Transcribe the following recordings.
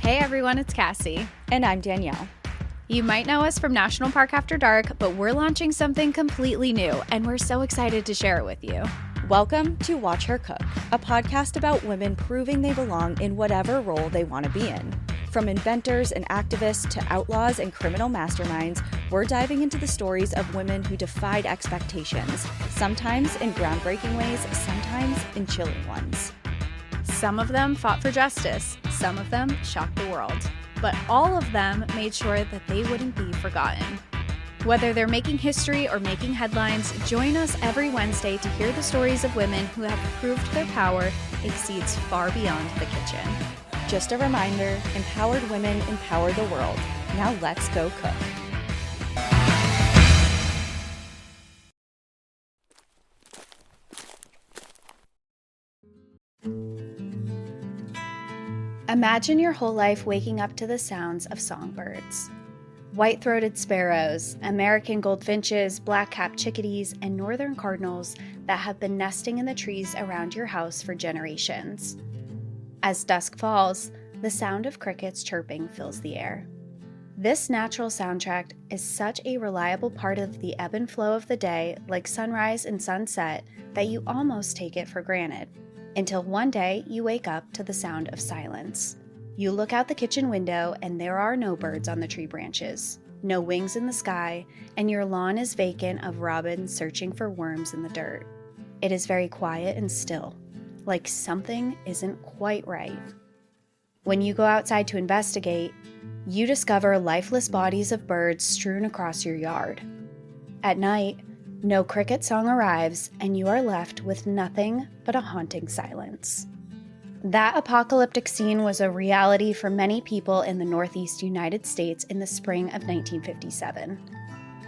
Hey everyone, it's Cassie. And I'm Danielle. You might know us from National Park After Dark, but we're launching something completely new, and we're so excited to share it with you. Welcome to Watch Her Cook, a podcast about women proving they belong in whatever role they want to be in. From inventors and activists to outlaws and criminal masterminds, we're diving into the stories of women who defied expectations, sometimes in groundbreaking ways, sometimes in chilling ones. Some of them fought for justice, some of them shocked the world, but all of them made sure that they wouldn't be forgotten. Whether they're making history or making headlines, join us every Wednesday to hear the stories of women who have proved their power exceeds far beyond the kitchen. Just a reminder, empowered women empower the world. Now let's go cook. Imagine your whole life waking up to the sounds of songbirds. White-throated sparrows, American goldfinches, black-capped chickadees, and northern cardinals that have been nesting in the trees around your house for generations. As dusk falls, the sound of crickets chirping fills the air. This natural soundtrack is such a reliable part of the ebb and flow of the day, like sunrise and sunset, that you almost take it for granted. Until one day you wake up to the sound of silence. You look out the kitchen window and there are no birds on the tree branches, no wings in the sky, and your lawn is vacant of robins searching for worms in the dirt. It is very quiet and still, like something isn't quite right. When you go outside to investigate, you discover lifeless bodies of birds strewn across your yard. At night, no cricket song arrives, and you are left with nothing but a haunting silence. That apocalyptic scene was a reality for many people in the Northeast United States in the spring of 1957.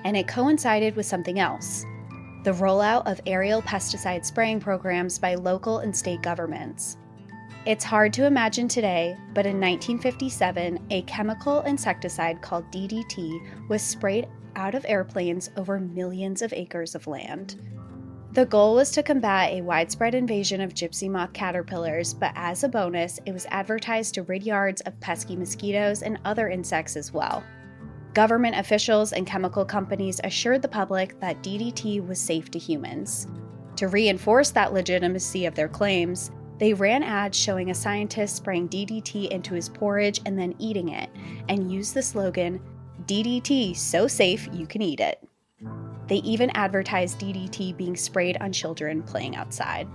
And it coincided with something else: the rollout of aerial pesticide spraying programs by local and state governments. It's hard to imagine today, but in 1957, a chemical insecticide called DDT was sprayed out of airplanes over millions of acres of land. The goal was to combat a widespread invasion of gypsy moth caterpillars, but as a bonus, it was advertised to rid yards of pesky mosquitoes and other insects as well. Government officials and chemical companies assured the public that DDT was safe to humans. To reinforce that legitimacy of their claims, they ran ads showing a scientist spraying DDT into his porridge and then eating it, and used the slogan, "DDT, so safe you can eat it." They even advertised DDT being sprayed on children playing outside.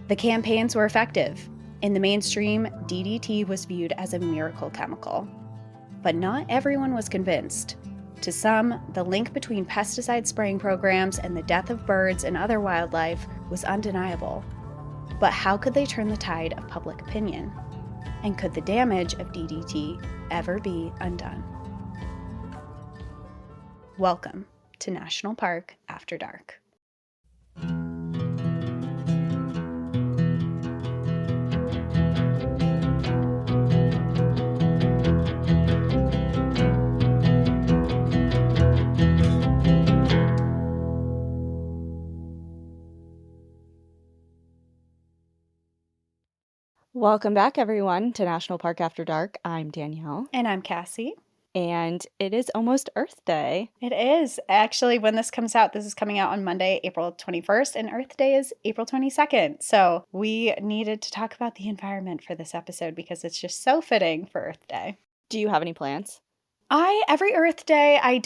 The campaigns were effective. In the mainstream, DDT was viewed as a miracle chemical. But not everyone was convinced. To some, the link between pesticide spraying programs and the death of birds and other wildlife was undeniable. But how could they turn the tide of public opinion? And could the damage of DDT ever be undone? Welcome to National Park After Dark. Welcome back, everyone, to National Park After Dark. I'm Danielle. And I'm Cassie. And it is almost Earth Day. It is. Actually, when this comes out, this is coming out on Monday, April 21st, and Earth Day is April 22nd. So we needed to talk about the environment for this episode because it's just so fitting for Earth Day. Do you have any plans? Every Earth Day, I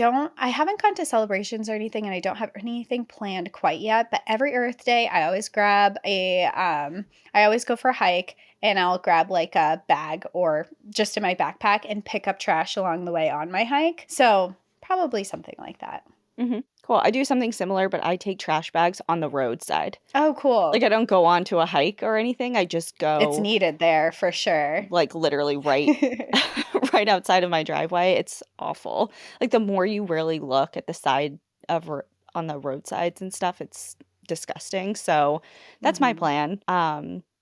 haven't gone to celebrations or anything, and I don't have anything planned quite yet, but every Earth Day, I always grab I always go for a hike, and I'll grab like a bag or just in my backpack and pick up trash along the way on my hike. So probably something like that. Mm-hmm. Cool. I do something similar, but I take trash bags on the roadside. Oh, cool. Like, I don't go on to a hike or anything. I just go. It's needed there for sure. Like, literally right outside of my driveway. It's awful. Like, the more you really look at the side of on the roadsides and stuff, it's disgusting. So that's my plan,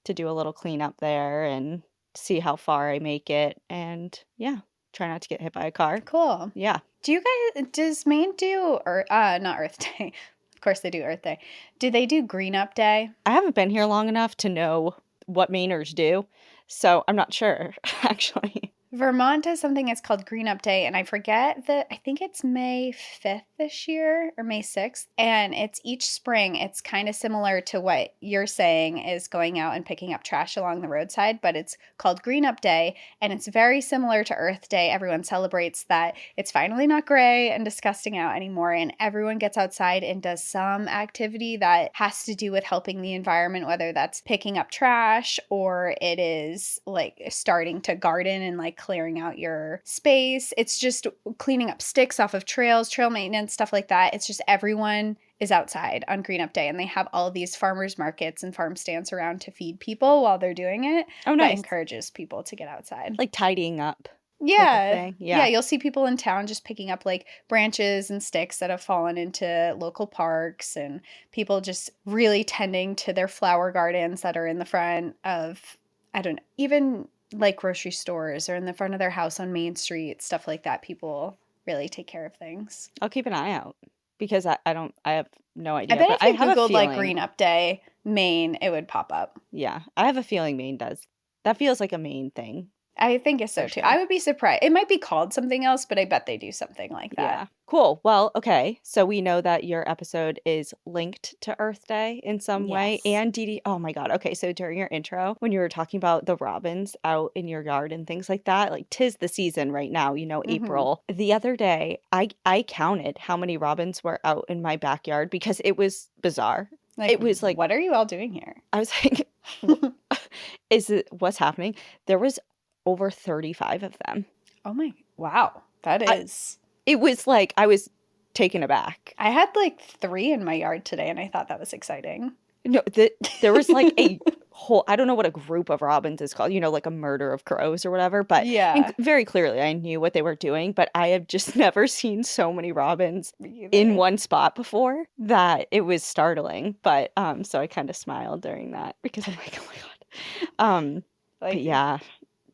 to do a little cleanup there and see how far I make it. And yeah, try not to get hit by a car. Cool. Yeah. Does Maine do, not Earth Day? Of course they do Earth Day. Do they do Green Up Day? I haven't been here long enough to know what Mainers do, so I'm not sure, actually. Vermont does something that's called Green Up Day, and I forget I think it's May 5th this year or May 6th, and it's each spring. It's kind of similar to what you're saying is going out and picking up trash along the roadside, but it's called Green Up Day, and it's very similar to Earth Day. Everyone celebrates that it's finally not gray and disgusting out anymore, and everyone gets outside and does some activity that has to do with helping the environment, whether that's picking up trash or it is like starting to garden and like clearing out your space. It's just cleaning up sticks off of trails, trail maintenance, stuff like that. It's just everyone is outside on Green Up Day, and they have all of these farmers markets and farm stands around to feed people while they're doing it. Oh, That nice. encourages people to get outside. Like tidying up type of Yeah. thing. Yeah, Yeah. you'll see people in town just picking up like branches and sticks that have fallen into local parks, and people just really tending to their flower gardens that are in the front of, I don't know, even like grocery stores or in the front of their house on Main Street, stuff like that. People really take care of things. I'll keep an eye out because I have no I idea, bet but if I you have a Googled like feeling. Green Up Day, Maine, it would pop up. Yeah, I have a feeling Maine does. That feels like a Maine thing. I think it's so For too. sure. I would be surprised. It might be called something else, but I bet they do something like that. Yeah. Cool. Well, okay. So we know that your episode is linked to Earth Day in some way Yes. and DD. Oh my God. Okay. So during your intro, when you were talking about the robins out in your yard and things like that, like 'tis the season right now, Mhm. April. The other day, I counted how many robins were out in my backyard because it was bizarre. Like, It was like, what are you all doing here? I was like, what's happening? There was over 35 of them. Oh my, wow. That is. It was like I was taken aback. I had like 3 in my yard today, and I thought that was exciting. No, there was like a whole, I don't know what a group of robins is called, like a murder of crows or whatever, but Yeah. very clearly I knew what they were doing, but I have just never seen so many robins Me in either. one spot before that it was startling. But so I kind of smiled during that because I'm like, oh my God. Like, But yeah,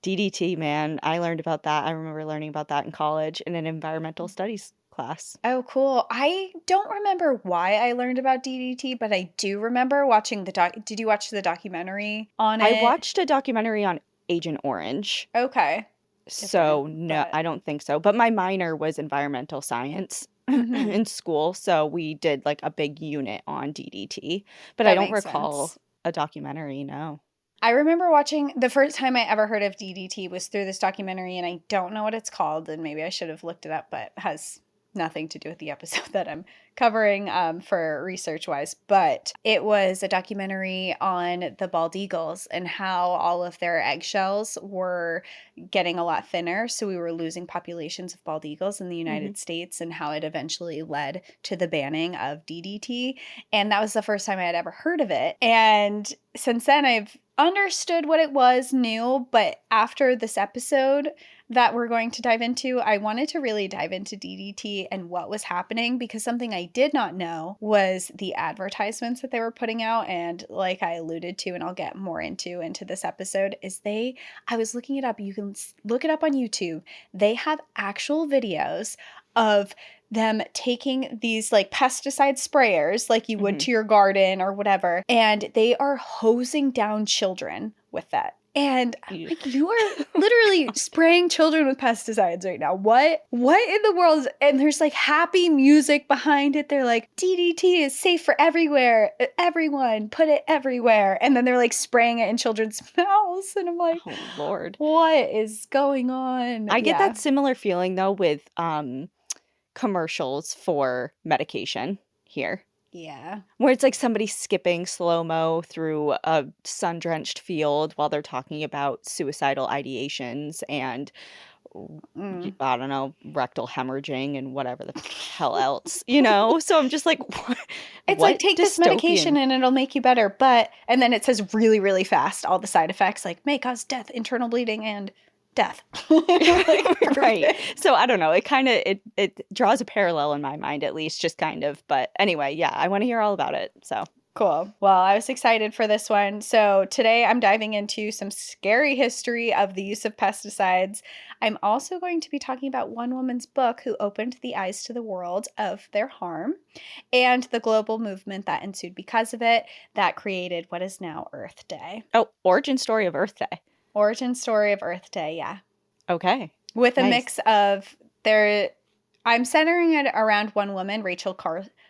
DDT, man, I learned about that. I remember learning about that in college in an environmental studies class. oh, cool. I don't remember why I learned about DDT, but I do remember watching the doc. Did you watch the documentary on it? I watched a documentary on Agent Orange. Okay. So Different, no, but- I don't think so. But my minor was environmental science Mhm. in school, so we did like a big unit on DDT. But That I don't makes recall sense. a documentary, no. I remember watching the first time I ever heard of DDT was through this documentary, and I don't know what it's called, and maybe I should have looked it up, but it has nothing to do with the episode that I'm covering for research wise. But it was a documentary on the bald eagles and how all of their eggshells were getting a lot thinner. So we were losing populations of bald eagles in the United States, and how it eventually led to the banning of DDT. And that was the first time I had ever heard of it. And since then, I've understood what it was, knew, but after this episode that we're going to dive into, I wanted to really dive into DDT and what was happening, because something I did not know was the advertisements that they were putting out. And like I alluded to, and I'll get more into this episode, is I was looking it up. You can look it up on YouTube. They have actual videos of them taking these like pesticide sprayers like you would to your garden or whatever, and they are hosing down children with that. And I'm like, you are literally spraying children with pesticides right now. What in the world and there's like happy music behind it. They're like, DDT is safe for everywhere. Everyone, put it everywhere. And then they're like spraying it in children's mouths. And I'm like, Oh Lord. what is going on? I get that similar feeling though with commercials for medication here. Yeah. Where it's like somebody skipping slow-mo through a sun-drenched field while they're talking about suicidal ideations and I don't know, rectal hemorrhaging and whatever the hell else, So I'm just like, what? It's what like, take this medication and it'll make you better. And then it says really, really fast, all the side effects like may cause death, internal bleeding, and death. Like, right. So I don't know. It kind of it draws a parallel in my mind, at least, just kind of. But anyway, yeah, I want to hear all about it. So cool. Well, I was excited for this one. So today I'm diving into some scary history of the use of pesticides. I'm also going to be talking about one woman's book who opened the eyes to the world of their harm, and the global movement that ensued because of it that created what is now Earth Day. origin story of Earth Day. Origin story of Earth Day, yeah. Okay. with a Nice. mix of there. I'm centering it around one woman, Rachel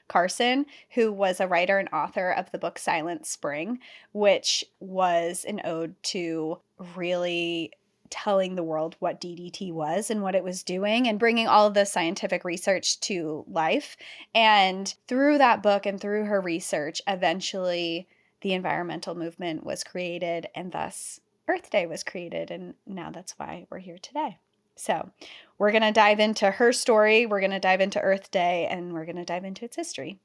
Carson, who was a writer and author of the book Silent Spring, which was an ode to really telling the world what DDT was and what it was doing and bringing all of the scientific research to life. And through that book and through her research, eventually the environmental movement was created, and thus Earth Day was created. And now that's why we're here today. So we're going to dive into her story, we're going to dive into Earth Day, and we're going to dive into its history.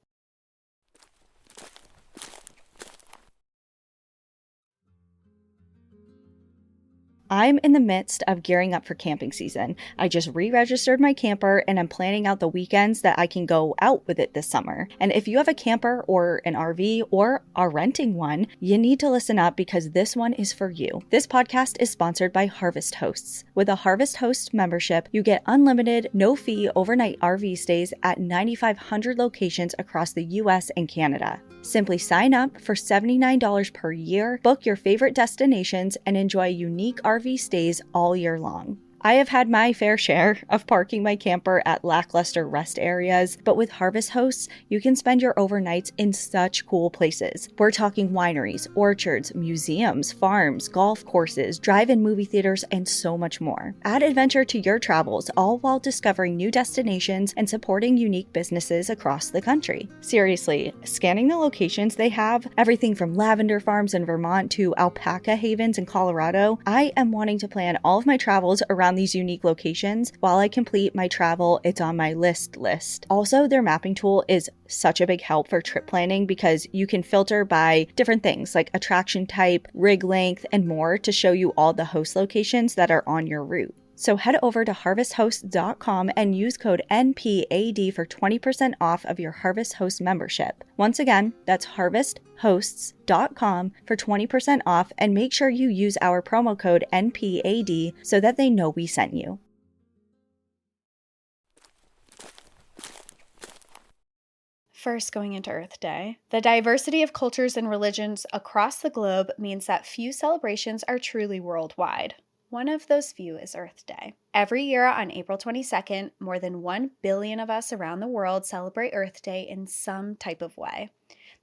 I'm in the midst of gearing up for camping season. I just re-registered my camper and I'm planning out the weekends that I can go out with it this summer. And if you have a camper or an RV or are renting one, you need to listen up because this one is for you. This podcast is sponsored by Harvest Hosts. With a Harvest Host membership, you get unlimited, no-fee overnight RV stays at 9,500 locations across the US and Canada. Simply sign up for $79 per year, book your favorite destinations, and enjoy unique RV stays all year long. I have had my fair share of parking my camper at lackluster rest areas, but with Harvest Hosts, you can spend your overnights in such cool places. We're talking wineries, orchards, museums, farms, golf courses, drive-in movie theaters, and so much more. Add adventure to your travels, all while discovering new destinations and supporting unique businesses across the country. Seriously, scanning the locations they have, everything from lavender farms in Vermont to alpaca havens in Colorado, I am wanting to plan all of my travels around these unique locations. While I complete my travel, it's on my list. Also, their mapping tool is such a big help for trip planning because you can filter by different things like attraction type, rig length, and more to show you all the host locations that are on your route. So head over to harvesthost.com and use code NPAD for 20% off of your Harvest Host membership. Once again, that's harvesthosts.com for 20% off, and make sure you use our promo code NPAD so that they know we sent you. First, going into Earth Day. The diversity of cultures and religions across the globe means that few celebrations are truly worldwide. One of those few is Earth Day. Every year on April 22nd, more than 1 billion of us around the world celebrate Earth Day in some type of way.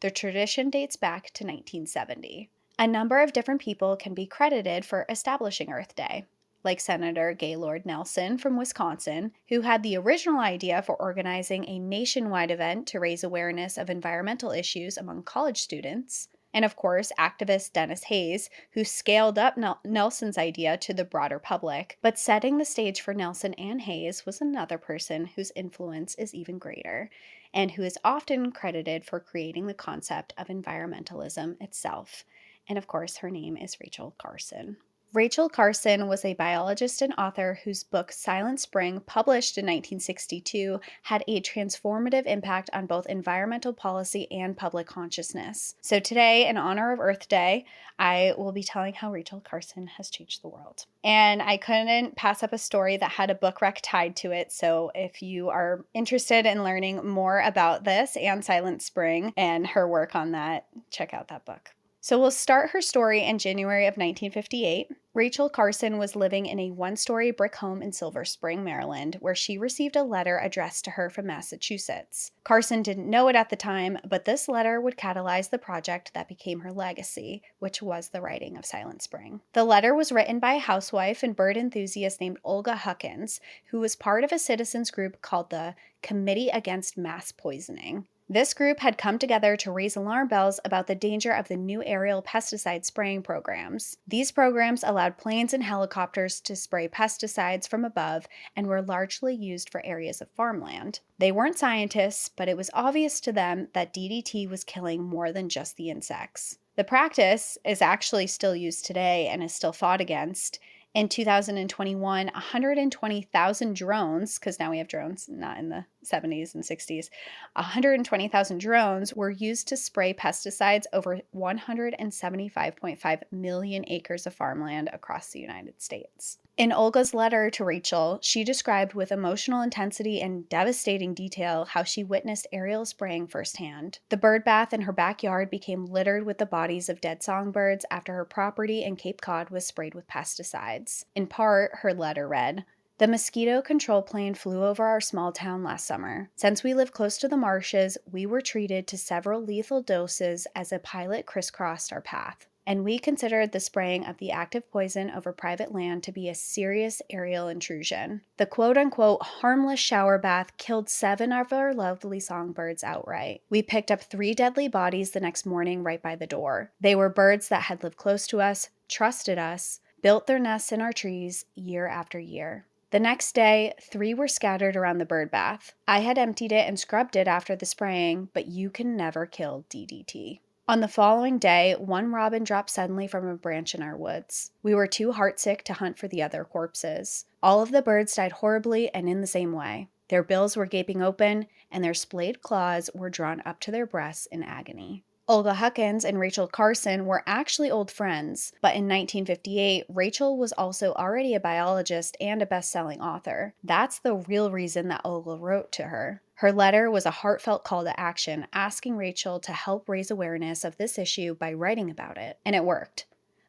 The tradition dates back to 1970. A number of different people can be credited for establishing Earth Day, like Senator Gaylord Nelson from Wisconsin, who had the original idea for organizing a nationwide event to raise awareness of environmental issues among college students. And of course, activist Dennis Hayes, who scaled up Nelson's idea to the broader public. But setting the stage for Nelson and Hayes was another person whose influence is even greater, and who is often credited for creating the concept of environmentalism itself. And of course, her name is Rachel Carson. Rachel Carson was a biologist and author whose book Silent Spring, published in 1962, had a transformative impact on both environmental policy and public consciousness. So today, in honor of Earth Day, I will be telling how Rachel Carson has changed the world. And I couldn't pass up a story that had a book rec tied to it, so if you are interested in learning more about this and Silent Spring and her work on that, check out that book. So we'll start her story in January of 1958. Rachel Carson was living in a one-story brick home in Silver Spring, Maryland, where she received a letter addressed to her from Massachusetts. Carson didn't know it at the time, but this letter would catalyze the project that became her legacy, which was the writing of Silent Spring. The letter was written by a housewife and bird enthusiast named Olga Huckins, who was part of a citizens group called the Committee Against Mass Poisoning. This group had come together to raise alarm bells about the danger of the new aerial pesticide spraying programs. These programs allowed planes and helicopters to spray pesticides from above and were largely used for areas of farmland. They weren't scientists, but it was obvious to them that DDT was killing more than just the insects. The practice is actually still used today and is still fought against. In 2021, 120,000 drones, because now we have drones, not in the 70s and 60s, 120,000 drones were used to spray pesticides over 175.5 million acres of farmland across the United States. In Olga's letter to Rachel, she described with emotional intensity and devastating detail how she witnessed aerial spraying firsthand. The bird bath in her backyard became littered with the bodies of dead songbirds after her property in Cape Cod was sprayed with pesticides. In part, her letter read, "The mosquito control plane flew over our small town last summer. Since we live close to the marshes, we were treated to several lethal doses as a pilot crisscrossed our path. And we considered the spraying of the active poison over private land to be a serious aerial intrusion. The quote-unquote harmless shower bath killed 7 of our lovely songbirds outright. We picked up 3 deadly bodies the next morning right by the door. They were birds that had lived close to us, trusted us, built their nests in our trees year after year. The next day, 3 were scattered around the bird bath. I had emptied it and scrubbed it after the spraying, but you can never kill DDT. On the following day, 1 robin dropped suddenly from a branch in our woods. We were too heartsick to hunt for the other corpses. All of the birds died horribly and in the same way. Their bills were gaping open, and their splayed claws were drawn up to their breasts in agony." Olga Huckins and Rachel Carson were actually old friends, but in 1958, Rachel was also already a biologist and a best-selling author. That's the real reason that Olga wrote to her. Her letter was a heartfelt call to action, asking Rachel to help raise awareness of this issue by writing about it, and it worked.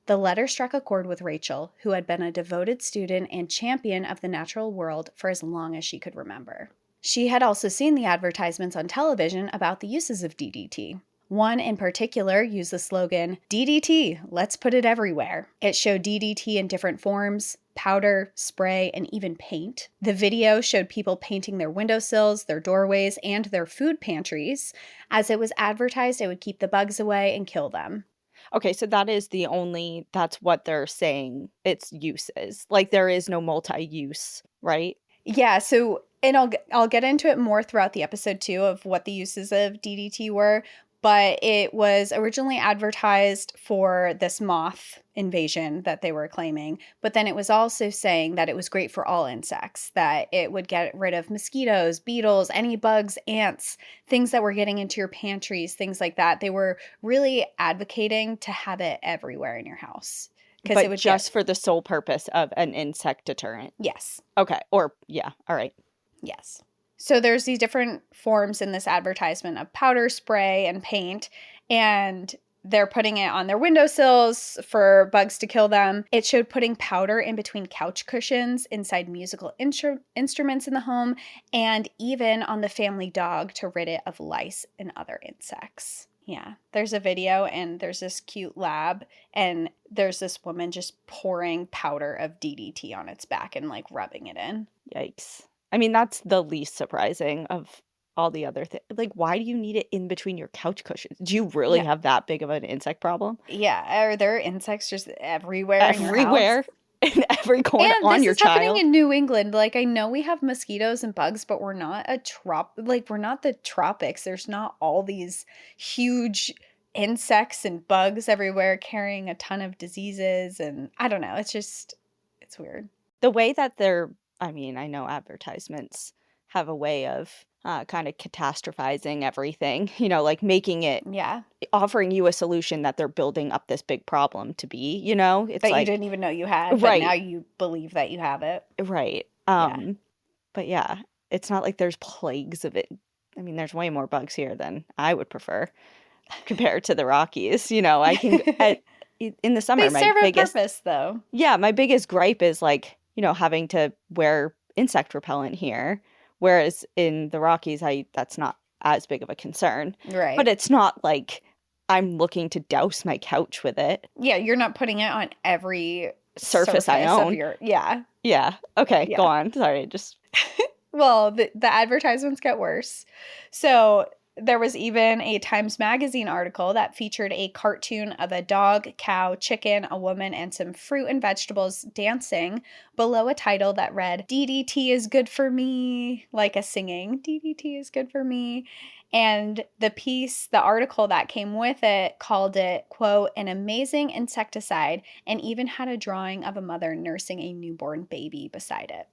The letter struck a chord with Rachel, who had been a devoted student and champion of the natural world for as long as she could remember. She had also seen the advertisements on television about the uses of DDT. One in particular used the slogan, "DDT, let's put it everywhere." It showed DDT in different forms: powder, spray, and even paint. The video showed people painting their windowsills, their doorways, and their food pantries. As it was advertised, it would keep the bugs away and kill them. Okay, so that's what they're saying its use is. Like, there is no multi-use, right? Yeah, so, and I'll get into it more throughout the episode too of what the uses of DDT were, but it was originally advertised for this moth invasion that they were claiming, but then it was also saying that it was great for all insects, that it would get rid of mosquitoes, beetles, any bugs, ants, things that were getting into your pantries, things like that. They were really advocating to have it everywhere in your house because it But would just for the sole purpose of an insect deterrent. Yes. Okay, or yeah, all right. Yes. So there's these different forms in this advertisement of powder, spray, and paint, and they're putting it on their windowsills for bugs to kill them. It showed putting powder in between couch cushions, inside musical instruments in the home, and even on the family dog to rid it of lice and other insects. Yeah, there's a video, and there's this cute lab, and there's this woman just pouring powder of DDT on its back and like rubbing it in. Yikes. I mean, that's the least surprising of all the other things. Like, why do you need it in between your couch cushions? Do you really Yeah. have that big of an insect problem? Yeah, are there insects just everywhere in your house? Everywhere, in every corner, And on this your is happening child. in New England. Like, I know we have mosquitoes and bugs, but we're not we're not the tropics. There's not all these huge insects and bugs everywhere carrying a ton of diseases, and I don't know. It's weird. The way that I mean, I know advertisements have a way of kind of catastrophizing everything, like making it, Yeah. offering you a solution that they're building up this big problem to be, it's That you like, didn't even know you had, but now right, you believe that you have it. right. Yeah. But yeah, it's not like there's plagues of it. I mean, there's way more bugs here than I would prefer compared to the Rockies. I can in the summer, They serve a purpose, though. my biggest gripe is like, having to wear insect repellent here, whereas in the Rockies, that's not as big of a concern. Right. But it's not like I'm looking to douse my couch with it. Yeah, you're not putting it on every Surface I own. Yeah. Yeah. Okay, Yeah. go on. Sorry, just Well, the advertisements get worse. So there was even a Times Magazine article that featured a cartoon of a dog, cow, chicken, a woman, and some fruit and vegetables dancing below a title that read, "DDT is good for me," like a singing, "DDT is good for me." And the article that came with it called it, quote, "an amazing insecticide," and even had a drawing of a mother nursing a newborn baby beside it.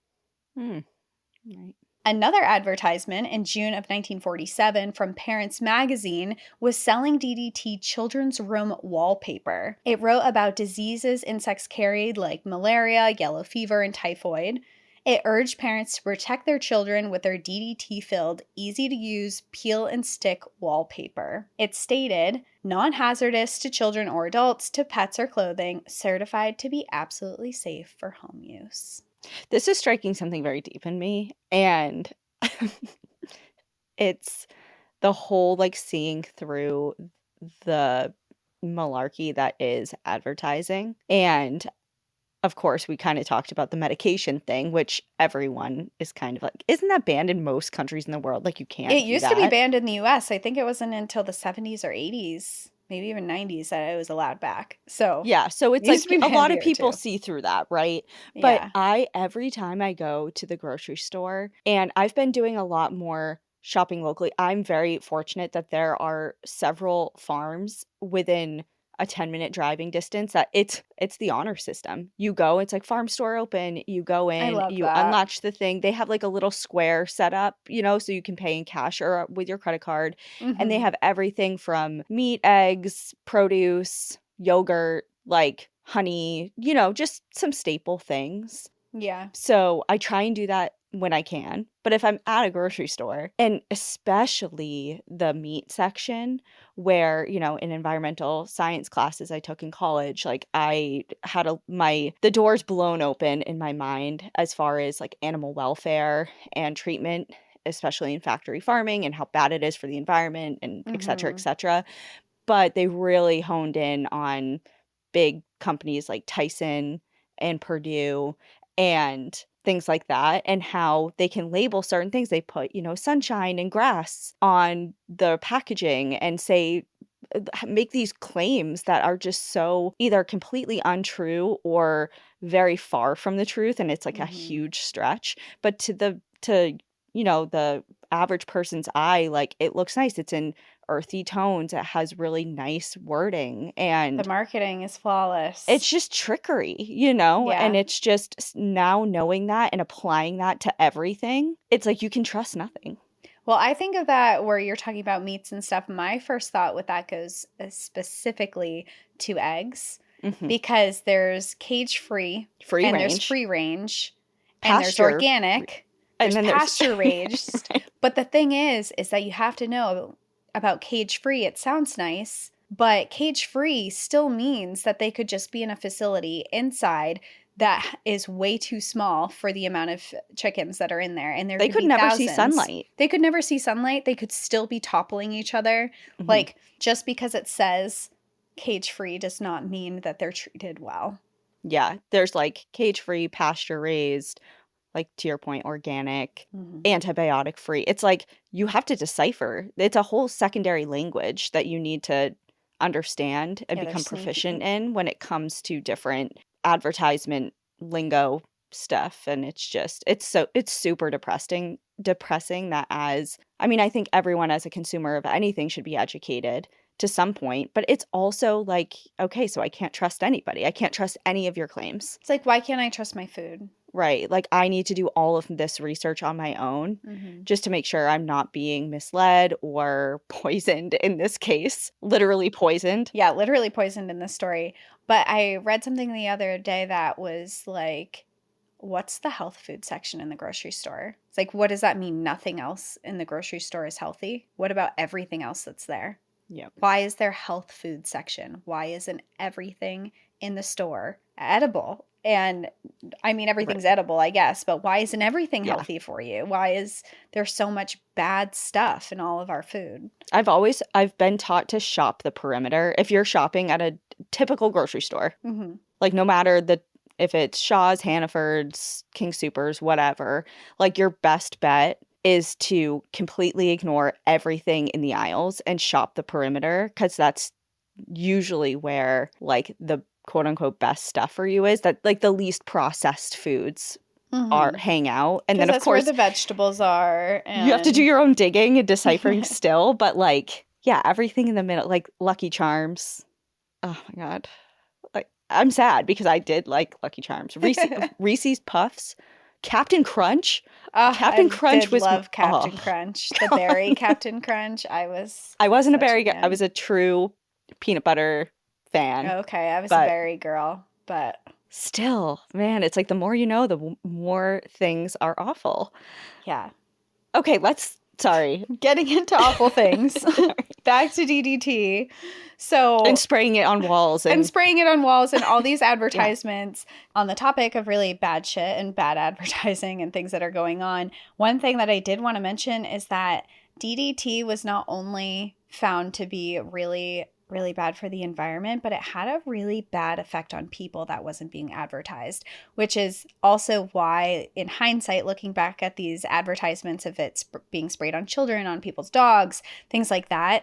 right. Another advertisement in June of 1947 from Parents Magazine was selling DDT children's room wallpaper. It wrote about diseases insects carried like malaria, yellow fever, and typhoid. It urged parents to protect their children with their DDT-filled, easy-to-use, peel-and-stick wallpaper. It stated, non-hazardous to children or adults, to pets or clothing, certified to be absolutely safe for home use. This is striking something very deep in me, and it's the whole, like, seeing through the malarkey that is advertising. And of course, we kind of talked about the medication thing, which everyone is kind of like, isn't that banned in most countries in the world? Like, you can't It do used to be that. banned in the US. I think it wasn't until the 70s or 80s, maybe even 90s, that it was allowed back. So Yeah, so it it's used like to be a banned lot of here people too. see through that, right? But Yeah. every time I go to the grocery store, and I've been doing a lot more shopping locally, I'm very fortunate that there are several farms within a 10-minute driving distance that it's the honor system. You go, it's like farm store open, you go I in, love you that. unlatch the thing. They have like a little square set up, so you can pay in cash or with your credit card. And they Mm-hmm. have everything from meat, eggs, produce, yogurt, like honey, just some staple things. Yeah. So I try and do that when I can. But if I'm at a grocery store, and especially the meat section, where, in environmental science classes I took in college, like I had the doors blown open in my mind as far as like animal welfare and treatment, especially in factory farming, and how bad it is for the environment, and et cetera, et Mm-hmm. cetera. But they really honed in on big companies like Tyson and Purdue and things like that, and how they can label certain things. They put, sunshine and grass on the packaging and say, make these claims that are just so either completely untrue or very far from the truth, and it's like a Mm-hmm. huge stretch. But the average person's eye, like, it looks nice. It's in earthy tones. It has really nice wording, The and marketing is flawless. it's just trickery, and Yeah. it's just now knowing that and applying that to everything. It's like you can trust nothing. Well, I think of that where you're talking about meats and stuff. My first thought with that goes specifically to eggs, Hmm. because there's cage free Free and there's range, free range and there's pasture, organic, and there's then there's pasture raised. But the thing is that you have to know about cage free. It sounds nice, but cage free still means that they could just be in a facility inside that is way too small for the amount of chickens that are in there. And there they could could be never see thousands. sunlight. They could never see sunlight. They could still be toppling each other. Hmm. Like, just because it says cage free does not mean that they're treated well. Yeah, there's like cage free, pasture raised, like to your point, organic, Mm-hmm. antibiotic free. It's like you have to decipher. It's a whole secondary language that you need to understand and Yeah, they're become proficient sneaky. in when it comes to different advertisement lingo stuff. And it's super depressing that, I think everyone as a consumer of anything should be educated to some point, but it's also like, okay, so I can't trust anybody. I can't trust any of your claims. It's like, why can't I trust my food? Right. Like, I need to do all of this research on my own Mm-hmm. just to make sure I'm not being misled or poisoned in this case. Literally poisoned. Yeah, literally poisoned in this story. But I read something the other day that was like, what's the health food section in the grocery store? It's like, what does that mean? Nothing else in the grocery store is healthy? What about everything else that's there? Yep. Why is there health food section? Why isn't everything in the store edible? And I mean, Right. everything's edible, I guess, but why isn't everything Yeah. healthy for you? Why is there so much bad stuff in all of our food? I've been taught to shop the perimeter. If you're shopping at a typical grocery store, Mm-hmm. like no matter if it's Shaw's, Hannaford's, King Soopers, whatever, like your best bet is to completely ignore everything in the aisles and shop the perimeter, because that's usually where like the quote unquote best stuff for you is, that like the least processed foods are Mm-hmm. hang out. And Because then of that's where course the vegetables are. you have to do And your own digging and deciphering still, but like, yeah, everything in the middle, like Lucky Charms. Oh my God. Like, I'm sad because I did like Lucky Charms. Reese's Puffs, Captain Crunch. Oh, Captain I Crunch did was love Captain oh Crunch. The berry God. Captain Crunch. I was I wasn't a such a berry guy. I fan. was a true peanut butter fan, Okay, I was a but berry girl, but still, man, it's like the more you know, the more things are awful. yeah. Okay, sorry. Getting into awful things. Sorry. Back to DDT. And So, spraying it on walls and and spraying it on walls and all these yeah. advertisements on the topic of really bad shit and bad advertising and things that are going on. One thing that I did want to mention is that DDT was not only found to be really, really bad for the environment, but it had a really bad effect on people that wasn't being advertised, which is also why, in hindsight, looking back at these advertisements of it being sprayed on children, on people's dogs, things like that,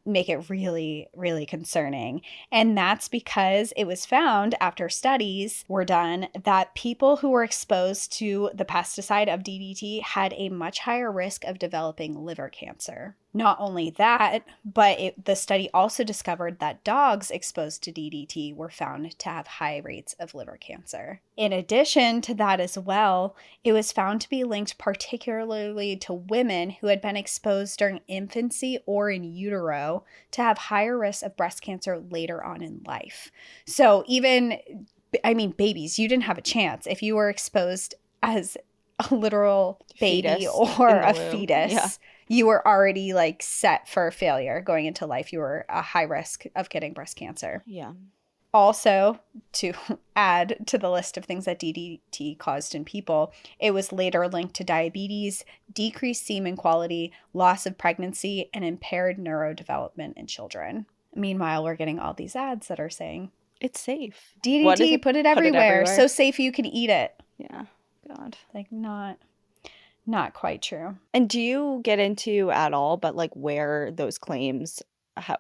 make it really, really concerning. And that's because it was found after studies were done that people who were exposed to the pesticide of DDT had a much higher risk of developing liver cancer. Not only that, but the study also discovered that dogs exposed to DDT were found to have high rates of liver cancer. In addition to that as well, it was found to be linked particularly to women who had been exposed during infancy or in utero to have higher risks of breast cancer later on in life. So babies, you didn't have a chance if you were exposed as a literal baby Fetus or in the a womb. Yeah. fetus. You were already like set for failure going into life. You were a high risk of getting breast cancer. Yeah. Also, to add to the list of things that DDT caused in people, it was later linked to diabetes, decreased semen quality, loss of pregnancy, and impaired neurodevelopment in children. Meanwhile, we're getting all these ads that are saying, It's safe. What is DDT, it? put it Put it everywhere. everywhere. So safe you can eat it. Yeah. God. Like, not quite true. And do you get into at all, but like where those claims,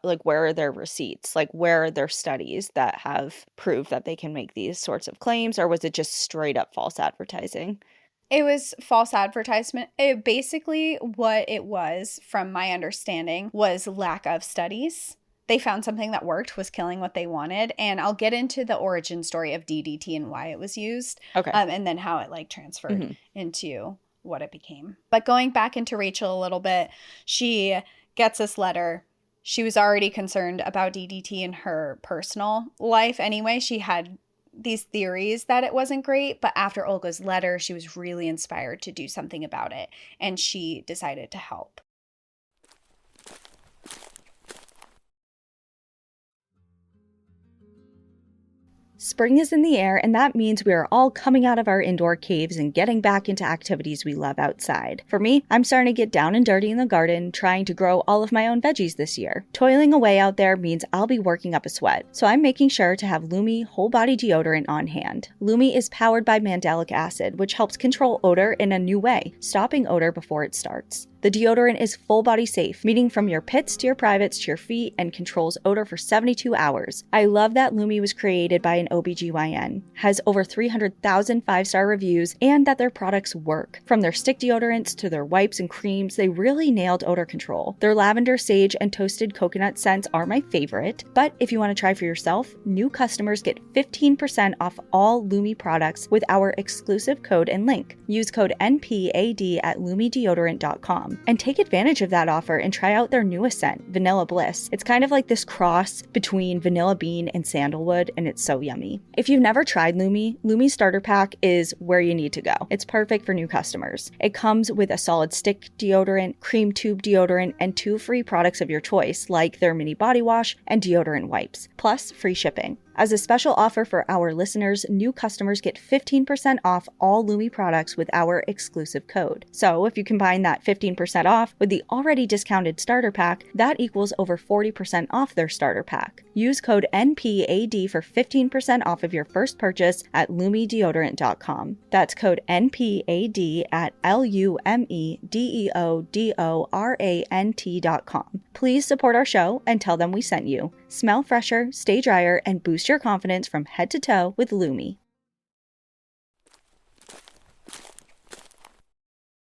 like where are their receipts? Like where are their studies that have proved that they can make these sorts of claims? Or was it just straight up false advertising? It was false advertisement. Basically, what it was, from my understanding, was lack of studies. They found something that worked, was killing what they wanted. And I'll get into the origin story of DDT and why it was used, Okay. and then how it like transferred Mhm. into what it became. But going back into Rachel a little bit, she gets this letter. She was already concerned about DDT in her personal life anyway. She had these theories that it wasn't great, but after Olga's letter, she was really inspired to do something about it, and she decided to help. Spring is in the air, and that means we are all coming out of our indoor caves and getting back into activities we love outside. For me, I'm starting to get down and dirty in the garden, trying to grow all of my own veggies this year. Toiling away out there means I'll be working up a sweat, so I'm making sure to have Lumi whole body deodorant on hand. Lumi is powered by mandelic acid, which helps control odor in a new way, stopping odor before it starts. The deodorant is full body safe, meaning from your pits to your privates to your feet, and controls odor for 72 hours. I love that Lumi was created by an OBGYN, has over 300,000 5-star reviews, and that their products work. From their stick deodorants to their wipes and creams, they really nailed odor control. Their lavender, sage, and toasted coconut scents are my favorite, but if you want to try for yourself, new customers get 15% off all Lumi products with our exclusive code and link. Use code NPAD at lumideodorant.com. And take advantage of that offer and try out their newest scent, Vanilla Bliss. It's kind of like this cross between vanilla bean and sandalwood, and it's so yummy. If you've never tried Lumi, Lumi's starter pack is where you need to go. It's perfect for new customers. It comes with a solid stick deodorant, cream tube deodorant, and 2 free products of your choice, like their mini body wash and deodorant wipes, plus free shipping. As a special offer for our listeners, new customers get 15% off all Lumi products with our exclusive code. So if you combine that 15% off with the already discounted starter pack, that equals over 40% off their starter pack. Use code NPAD for 15% off of your first purchase at lumideodorant.com. That's code NPAD at LUMIDEODORANT.com. Please support our show and tell them we sent you. Smell fresher, stay drier, and boost your confidence from head to toe with Lumi.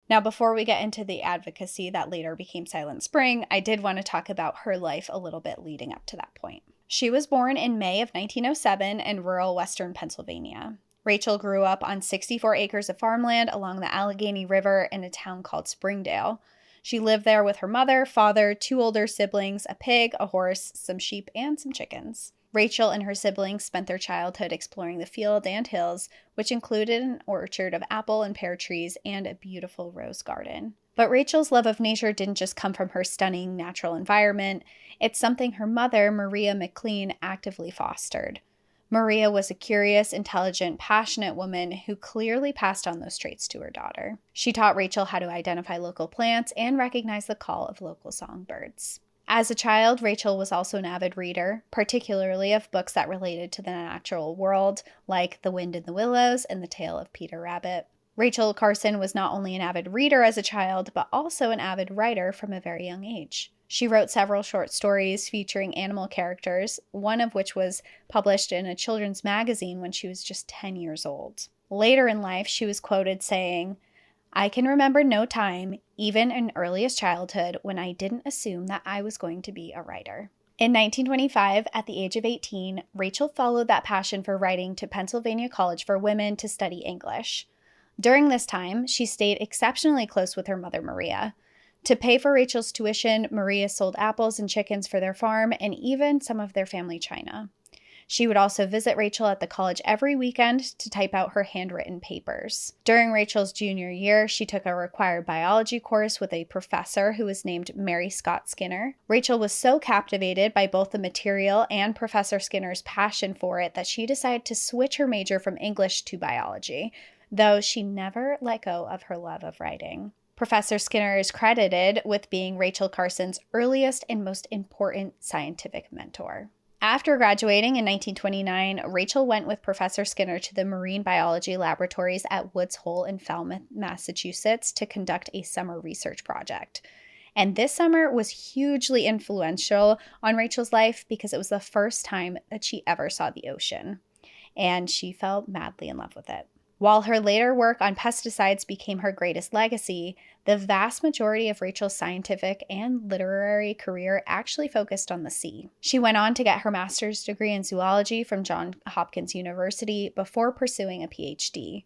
Now, before we get into the advocacy that later became Silent Spring, I did want to talk about her life a little bit leading up to that point. She was born in May of 1907 in rural western Pennsylvania. Rachel grew up on 64 acres of farmland along the Allegheny River in a town called Springdale. She lived there with her mother, father, 2 older siblings, a pig, a horse, some sheep, and some chickens. Rachel and her siblings spent their childhood exploring the field and hills, which included an orchard of apple and pear trees and a beautiful rose garden. But Rachel's love of nature didn't just come from her stunning natural environment. It's something her mother, Maria McLean, actively fostered. Maria was a curious, intelligent, passionate woman who clearly passed on those traits to her daughter. She taught Rachel how to identify local plants and recognize the call of local songbirds. As a child, Rachel was also an avid reader, particularly of books that related to the natural world, like The Wind in the Willows and The Tale of Peter Rabbit. Rachel Carson was not only an avid reader as a child, but also an avid writer from a very young age. She wrote several short stories featuring animal characters, one of which was published in a children's magazine when she was just 10 years old. Later in life, she was quoted saying, "I can remember no time, even in earliest childhood, when I didn't assume that I was going to be a writer." In 1925, at the age of 18, Rachel followed that passion for writing to Pennsylvania College for Women to study English. During this time, she stayed exceptionally close with her mother, Maria. To pay for Rachel's tuition, Maria sold apples and chickens for their farm and even some of their family china. She would also visit Rachel at the college every weekend to type out her handwritten papers. During Rachel's junior year, she took a required biology course with a professor who was named Mary Scott Skinner. Rachel was so captivated by both the material and Professor Skinner's passion for it that she decided to switch her major from English to biology, though she never let go of her love of writing. Professor Skinner is credited with being Rachel Carson's earliest and most important scientific mentor. After graduating in 1929, Rachel went with Professor Skinner to the marine biology laboratories at Woods Hole in Falmouth, Massachusetts, to conduct a summer research project. And this summer was hugely influential on Rachel's life because it was the first time that she ever saw the ocean, and she fell madly in love with it. While her later work on pesticides became her greatest legacy, the vast majority of Rachel's scientific and literary career actually focused on the sea. She went on to get her master's degree in zoology from Johns Hopkins University before pursuing a PhD.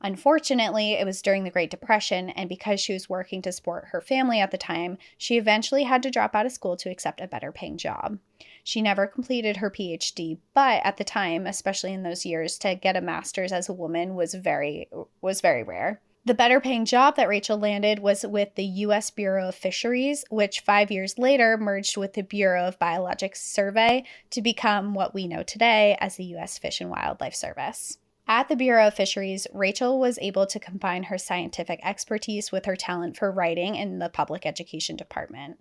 Unfortunately, it was during the Great Depression, and because she was working to support her family at the time, she eventually had to drop out of school to accept a better-paying job. She never completed her PhD, but at the time, especially in those years, to get a master's as a woman was very rare. The better-paying job that Rachel landed was with the U.S. Bureau of Fisheries, which 5 years later merged with the Bureau of Biological Survey to become what we know today as the U.S. Fish and Wildlife Service. At the Bureau of Fisheries, Rachel was able to combine her scientific expertise with her talent for writing in the public education department.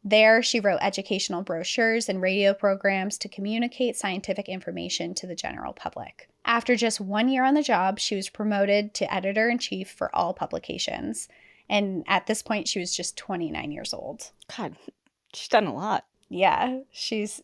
There, she wrote educational brochures and radio programs to communicate scientific information to the general public. After just 1 year on the job, she was promoted to editor-in-chief for all publications. And at this point, she was just 29 years old. God, she's done a lot. Yeah, she's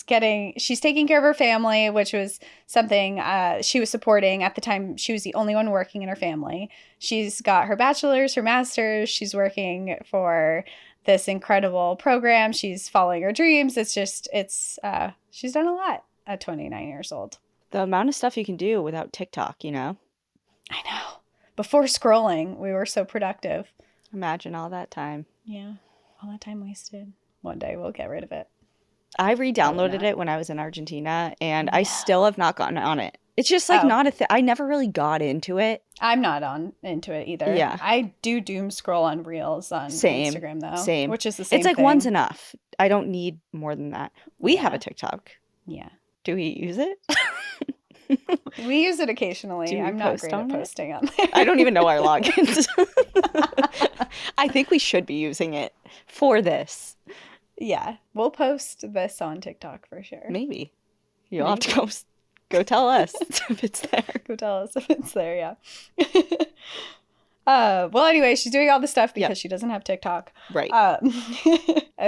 taking care of her family, which was something she was supporting. At the time, she was the only one working in her family. She's got her bachelor's, her master's. She's working for this incredible program. She's following her dreams. She's done a lot at 29 years old. The amount of stuff you can do without TikTok, you know? I know. Before scrolling, we were so productive. Imagine all that time. Yeah, all that time wasted. One day we'll get rid of it. I re-downloaded it when I was in Argentina, and I still have not gotten on it. It's just not a thing. I never really got into it. I'm not into it either. Yeah. I do doom scroll on Reels on Instagram, though. Same. Which is the same It's like thing. one's enough. I don't need more than that. We have a TikTok. Yeah. Do we use it? We use it occasionally. I'm not great at posting on there. I don't even know our logins. I think we should be using it for this. Yeah. We'll post this on TikTok for sure. Maybe. You'll have to go tell us if it's there. Go tell us if it's there, yeah. Well, anyway, she's doing all this stuff because she doesn't have TikTok. Right.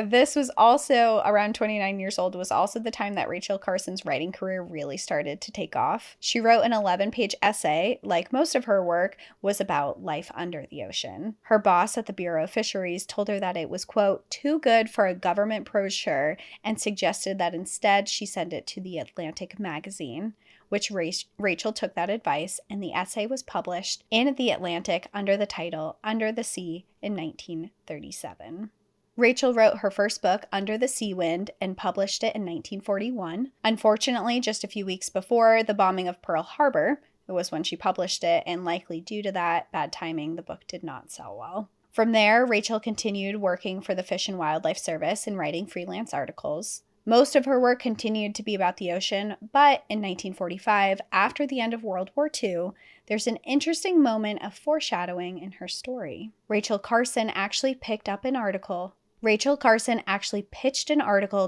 This was also, around 29 years old, was also the time that Rachel Carson's writing career really started to take off. She wrote an 11-page essay, like most of her work, was about life under the ocean. Her boss at the Bureau of Fisheries told her that it was, quote, too good for a government brochure, and suggested that instead she send it to the Atlantic magazine. which Rachel took that advice, and the essay was published in The Atlantic under the title Under the Sea in 1937. Rachel wrote her first book, Under the Sea Wind, and published it in 1941. Unfortunately, just a few weeks before the bombing of Pearl Harbor, it was when she published it, and likely due to that bad timing, the book did not sell well. From there, Rachel continued working for the Fish and Wildlife Service and writing freelance articles. Most of her work continued to be about the ocean, but in 1945, after the end of World War II, there's an interesting moment of foreshadowing in her story. Rachel Carson actually pitched an article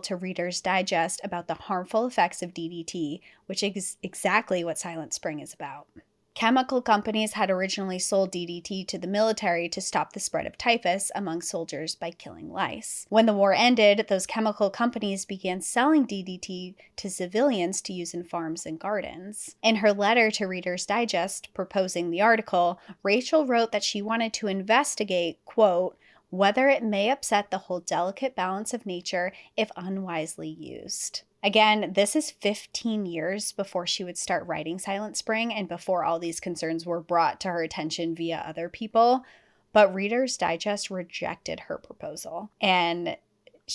to Reader's Digest about the harmful effects of DDT, which is exactly what Silent Spring is about. Chemical companies had originally sold DDT to the military to stop the spread of typhus among soldiers by killing lice. When the war ended, those chemical companies began selling DDT to civilians to use in farms and gardens. In her letter to Reader's Digest proposing the article, Rachel wrote that she wanted to investigate, quote, whether it may upset the whole delicate balance of nature if unwisely used. Again, this is 15 years before she would start writing Silent Spring and before all these concerns were brought to her attention via other people. But Reader's Digest rejected her proposal, and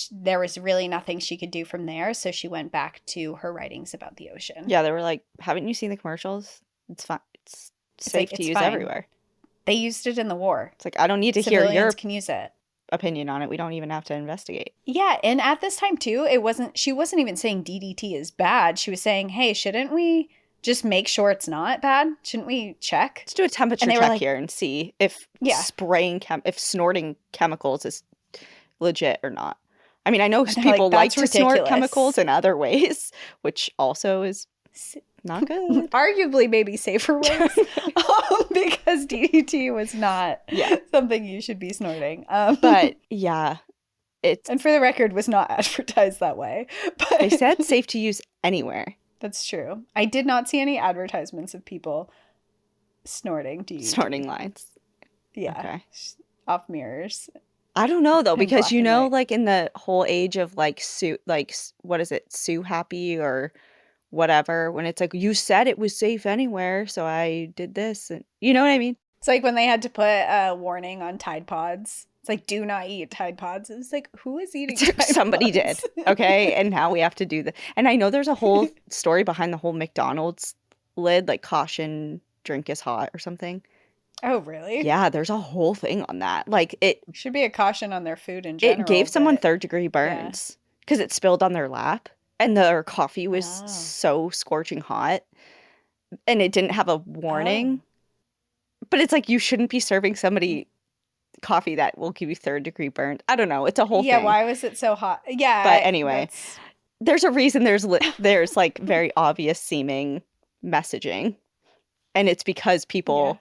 there was really nothing she could do from there, so she went back to her writings about the ocean. Yeah, they were like, haven't you seen the commercials? It's fine. It's safe to use everywhere. They used it in the war. It's like, I don't need to hear Civilians can use it. Opinion on it. We don't even have to investigate. Yeah, and at this time too, she wasn't even saying DDT is bad. She was saying, hey, shouldn't we just make sure it's not bad? Shouldn't we check? Let's do a temperature check here and see if if snorting chemicals is legit or not. I mean, I know people like to snort chemicals in other ways, which also is not good. Arguably maybe safer ways, because DDT was not something you should be snorting. But yeah, and for the record, was not advertised that way. But they said safe to use anywhere. That's true. I did not see any advertisements of people snorting DDT. Snorting lines. Yeah. Okay. Off mirrors. I don't know though, because like in the whole age of like what is it, Sue Happy or whatever, when it's like, you said it was safe anywhere, so I did this, and you know what I mean? It's like when they had to put a warning on Tide Pods. It's like, do not eat Tide Pods. It was like, who is eating Tide Somebody Pods? did. Okay. And now we have to do and I know there's a whole story behind the whole McDonald's lid, like caution, drink is hot or something. Oh, really? Yeah, there's a whole thing on that. Like, it should be a caution on their food in general. It gave someone third-degree burns because it spilled on their lap, and their coffee was so scorching hot, and it didn't have a warning. But it's like, you shouldn't be serving somebody coffee that will give you third-degree burns. I don't know. It's a whole thing. Yeah, why was it so hot? Yeah. But anyway, there's a reason there's like very obvious seeming messaging, and it's because people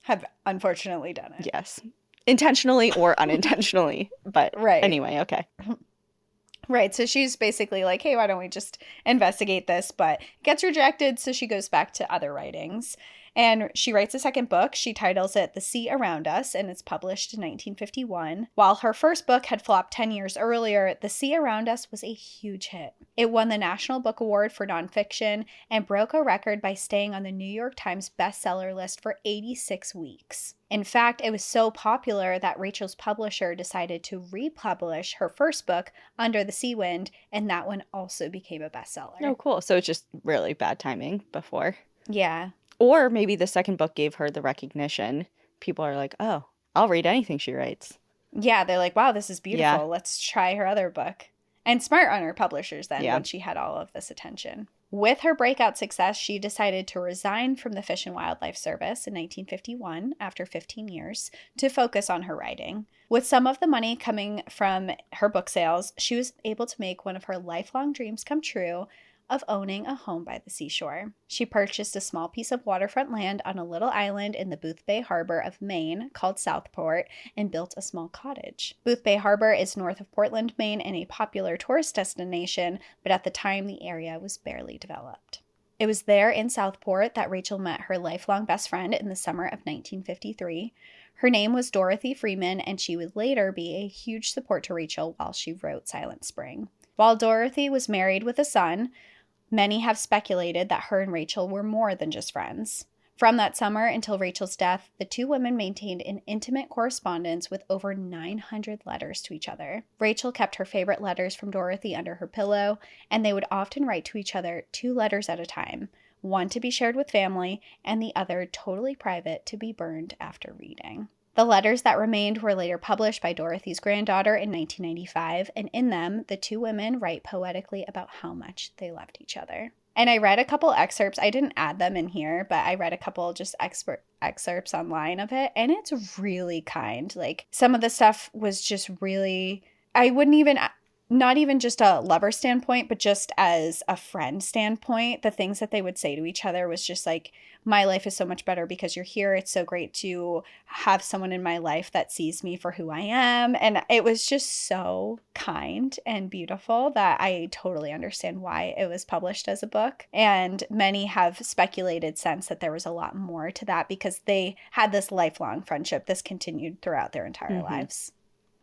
have unfortunately done it. Yes. Intentionally or unintentionally. But anyway, okay. Right. So she's basically like, hey, why don't we just investigate this? But it gets rejected, so she goes back to other writings. And she writes a second book. She titles it The Sea Around Us, and it's published in 1951. While her first book had flopped 10 years earlier, The Sea Around Us was a huge hit. It won the National Book Award for Nonfiction and broke a record by staying on the New York Times bestseller list for 86 weeks. In fact, it was so popular that Rachel's publisher decided to republish her first book, Under the Sea Wind, and that one also became a bestseller. Oh, cool. So it's just really bad timing before. Yeah. Or maybe the second book gave her the recognition. People are like, oh, I'll read anything she writes. Yeah, they're like, wow, this is beautiful. Yeah. Let's try her other book. And smart on her publishers then, when she had all of this attention. With her breakout success, she decided to resign from the Fish and Wildlife Service in 1951, after 15 years, to focus on her writing. With some of the money coming from her book sales, she was able to make one of her lifelong dreams come true, of owning a home by the seashore. She purchased a small piece of waterfront land on a little island in the Boothbay Harbor of Maine called Southport and built a small cottage. Boothbay Harbor is north of Portland, Maine, and a popular tourist destination, but at the time the area was barely developed. It was there in Southport that Rachel met her lifelong best friend in the summer of 1953. Her name was Dorothy Freeman, and she would later be a huge support to Rachel while she wrote Silent Spring. While Dorothy was married with a son, Many have speculated that her and Rachel were more than just friends. From that summer until Rachel's death, the two women maintained an intimate correspondence with over 900 letters to each other. Rachel kept her favorite letters from Dorothy under her pillow, and they would often write to each other 2 letters at a time, one to be shared with family, and the other totally private to be burned after reading. The letters that remained were later published by Dorothy's granddaughter in 1995, and in them, the two women write poetically about how much they loved each other. And I read a couple excerpts. I didn't add them in here, but I read a couple just excerpts online of it, and it's really kind. Like, some of the stuff was just really, I wouldn't even, not even just a lover standpoint, but just as a friend standpoint, the things that they would say to each other was just like, my life is so much better because you're here. It's so great to have someone in my life that sees me for who I am. And it was just so kind and beautiful that I totally understand why it was published as a book. And many have speculated since that there was a lot more to that because they had this lifelong friendship. This continued throughout their entire lives.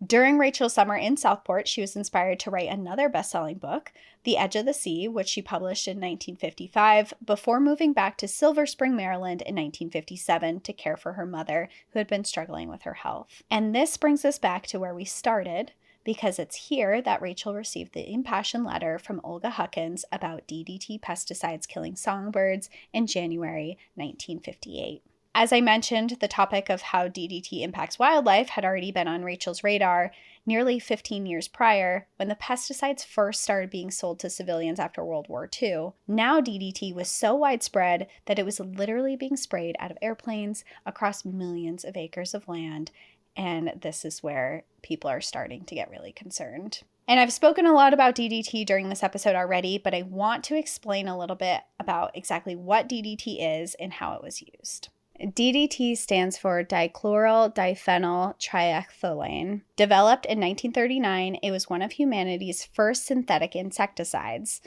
During Rachel's summer in Southport, she was inspired to write another best-selling book, The Edge of the Sea, which she published in 1955, before moving back to Silver Spring, Maryland in 1957 to care for her mother, who had been struggling with her health. And this brings us back to where we started, because it's here that Rachel received the impassioned letter from Olga Huckins about DDT pesticides killing songbirds in January 1958. As I mentioned, the topic of how DDT impacts wildlife had already been on Rachel's radar nearly 15 years prior when the pesticides first started being sold to civilians after World War II. Now DDT was so widespread that it was literally being sprayed out of airplanes across millions of acres of land, and this is where people are starting to get really concerned. And I've spoken a lot about DDT during this episode already, but I want to explain a little bit about exactly what DDT is and how it was used. DDT stands for dichloryl diphenyl triethylene. Developed in 1939, it was one of humanity's first synthetic insecticides.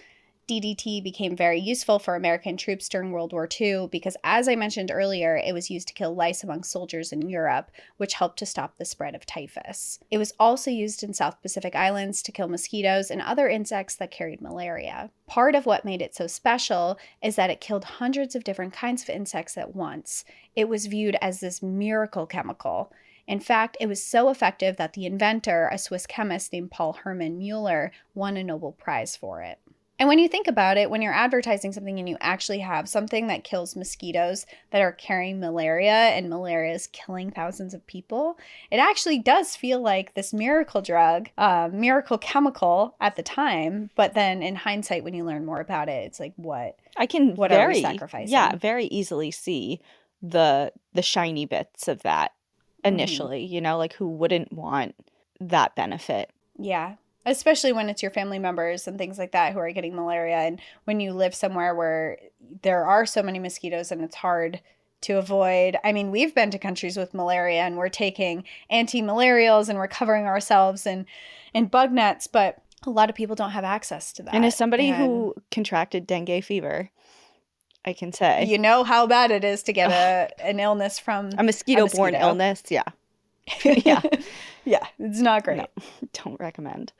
DDT became very useful for American troops during World War II because, as I mentioned earlier, it was used to kill lice among soldiers in Europe, which helped to stop the spread of typhus. It was also used in South Pacific Islands to kill mosquitoes and other insects that carried malaria. Part of what made it so special is that it killed hundreds of different kinds of insects at once. It was viewed as this miracle chemical. In fact, it was so effective that the inventor, a Swiss chemist named Paul Hermann Mueller, won a Nobel Prize for it. And when you think about it, when you're advertising something and you actually have something that kills mosquitoes that are carrying malaria and malaria is killing thousands of people, it actually does feel like this miracle drug, miracle chemical at the time. But then in hindsight, when you learn more about it, it's like, what are we sacrificing? Yeah, very easily see the shiny bits of that initially, like who wouldn't want that benefit? Yeah. Especially when it's your family members and things like that who are getting malaria. And when you live somewhere where there are so many mosquitoes and it's hard to avoid. I mean, we've been to countries with malaria and we're taking anti-malarials and we're covering ourselves in bug nets, but a lot of people don't have access to that. And as somebody who contracted dengue fever, I can say. You know how bad it is to get an illness from a mosquito-borne illness. Yeah. Yeah. Yeah, it's not great. No, don't recommend.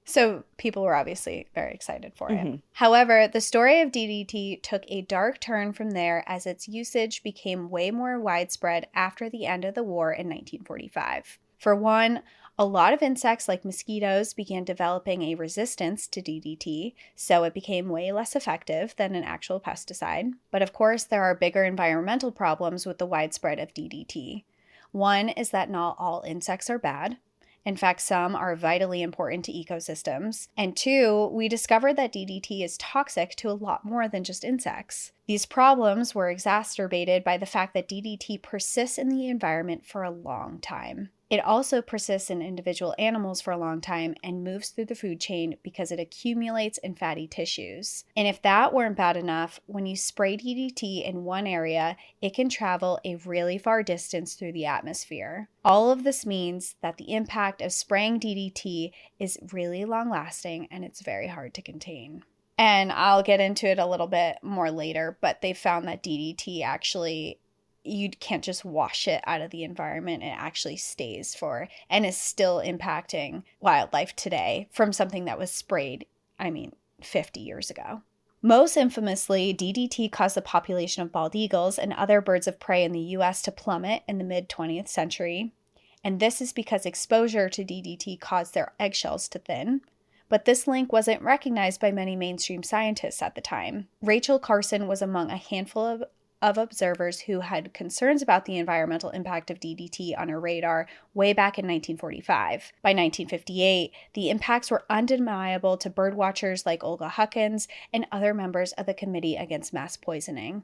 So people were obviously very excited for it. However, the story of DDT took a dark turn from there as its usage became way more widespread after the end of the war in 1945. For one, a lot of insects like mosquitoes began developing a resistance to DDT, so it became way less effective than an actual pesticide. But of course, there are bigger environmental problems with the widespread of DDT. One is that not all insects are bad. In fact, some are vitally important to ecosystems. And two, we discovered that DDT is toxic to a lot more than just insects. These problems were exacerbated by the fact that DDT persists in the environment for a long time. It also persists in individual animals for a long time and moves through the food chain because it accumulates in fatty tissues. And if that weren't bad enough, when you spray DDT in one area, it can travel a really far distance through the atmosphere. All of this means that the impact of spraying DDT is really long-lasting and it's very hard to contain. And I'll get into it a little bit more later, but they found that DDT actually, you can't just wash it out of the environment. It actually stays for and is still impacting wildlife today from something that was sprayed, 50 years ago. Most infamously, DDT caused the population of bald eagles and other birds of prey in the US to plummet in the mid-20th century. And this is because exposure to DDT caused their eggshells to thin. But this link wasn't recognized by many mainstream scientists at the time. Rachel Carson was among a handful of observers who had concerns about the environmental impact of DDT on her radar way back in 1945. By 1958, the impacts were undeniable to birdwatchers like Olga Huckins and other members of the Committee Against Mass Poisoning.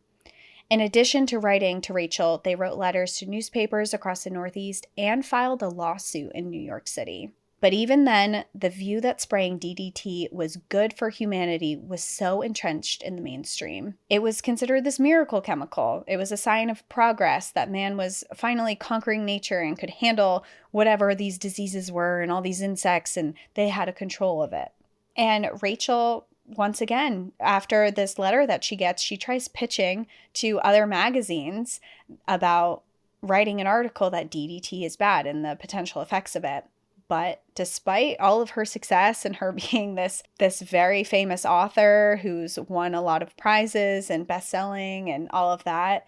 In addition to writing to Rachel, they wrote letters to newspapers across the Northeast and filed a lawsuit in New York City. But even then, the view that spraying DDT was good for humanity was so entrenched in the mainstream. It was considered this miracle chemical. It was a sign of progress that man was finally conquering nature and could handle whatever these diseases were and all these insects, and they had a control of it. And Rachel, once again, after this letter that she gets, she tries pitching to other magazines about writing an article that DDT is bad and the potential effects of it. But despite all of her success and her being this very famous author who's won a lot of prizes and best-selling and all of that,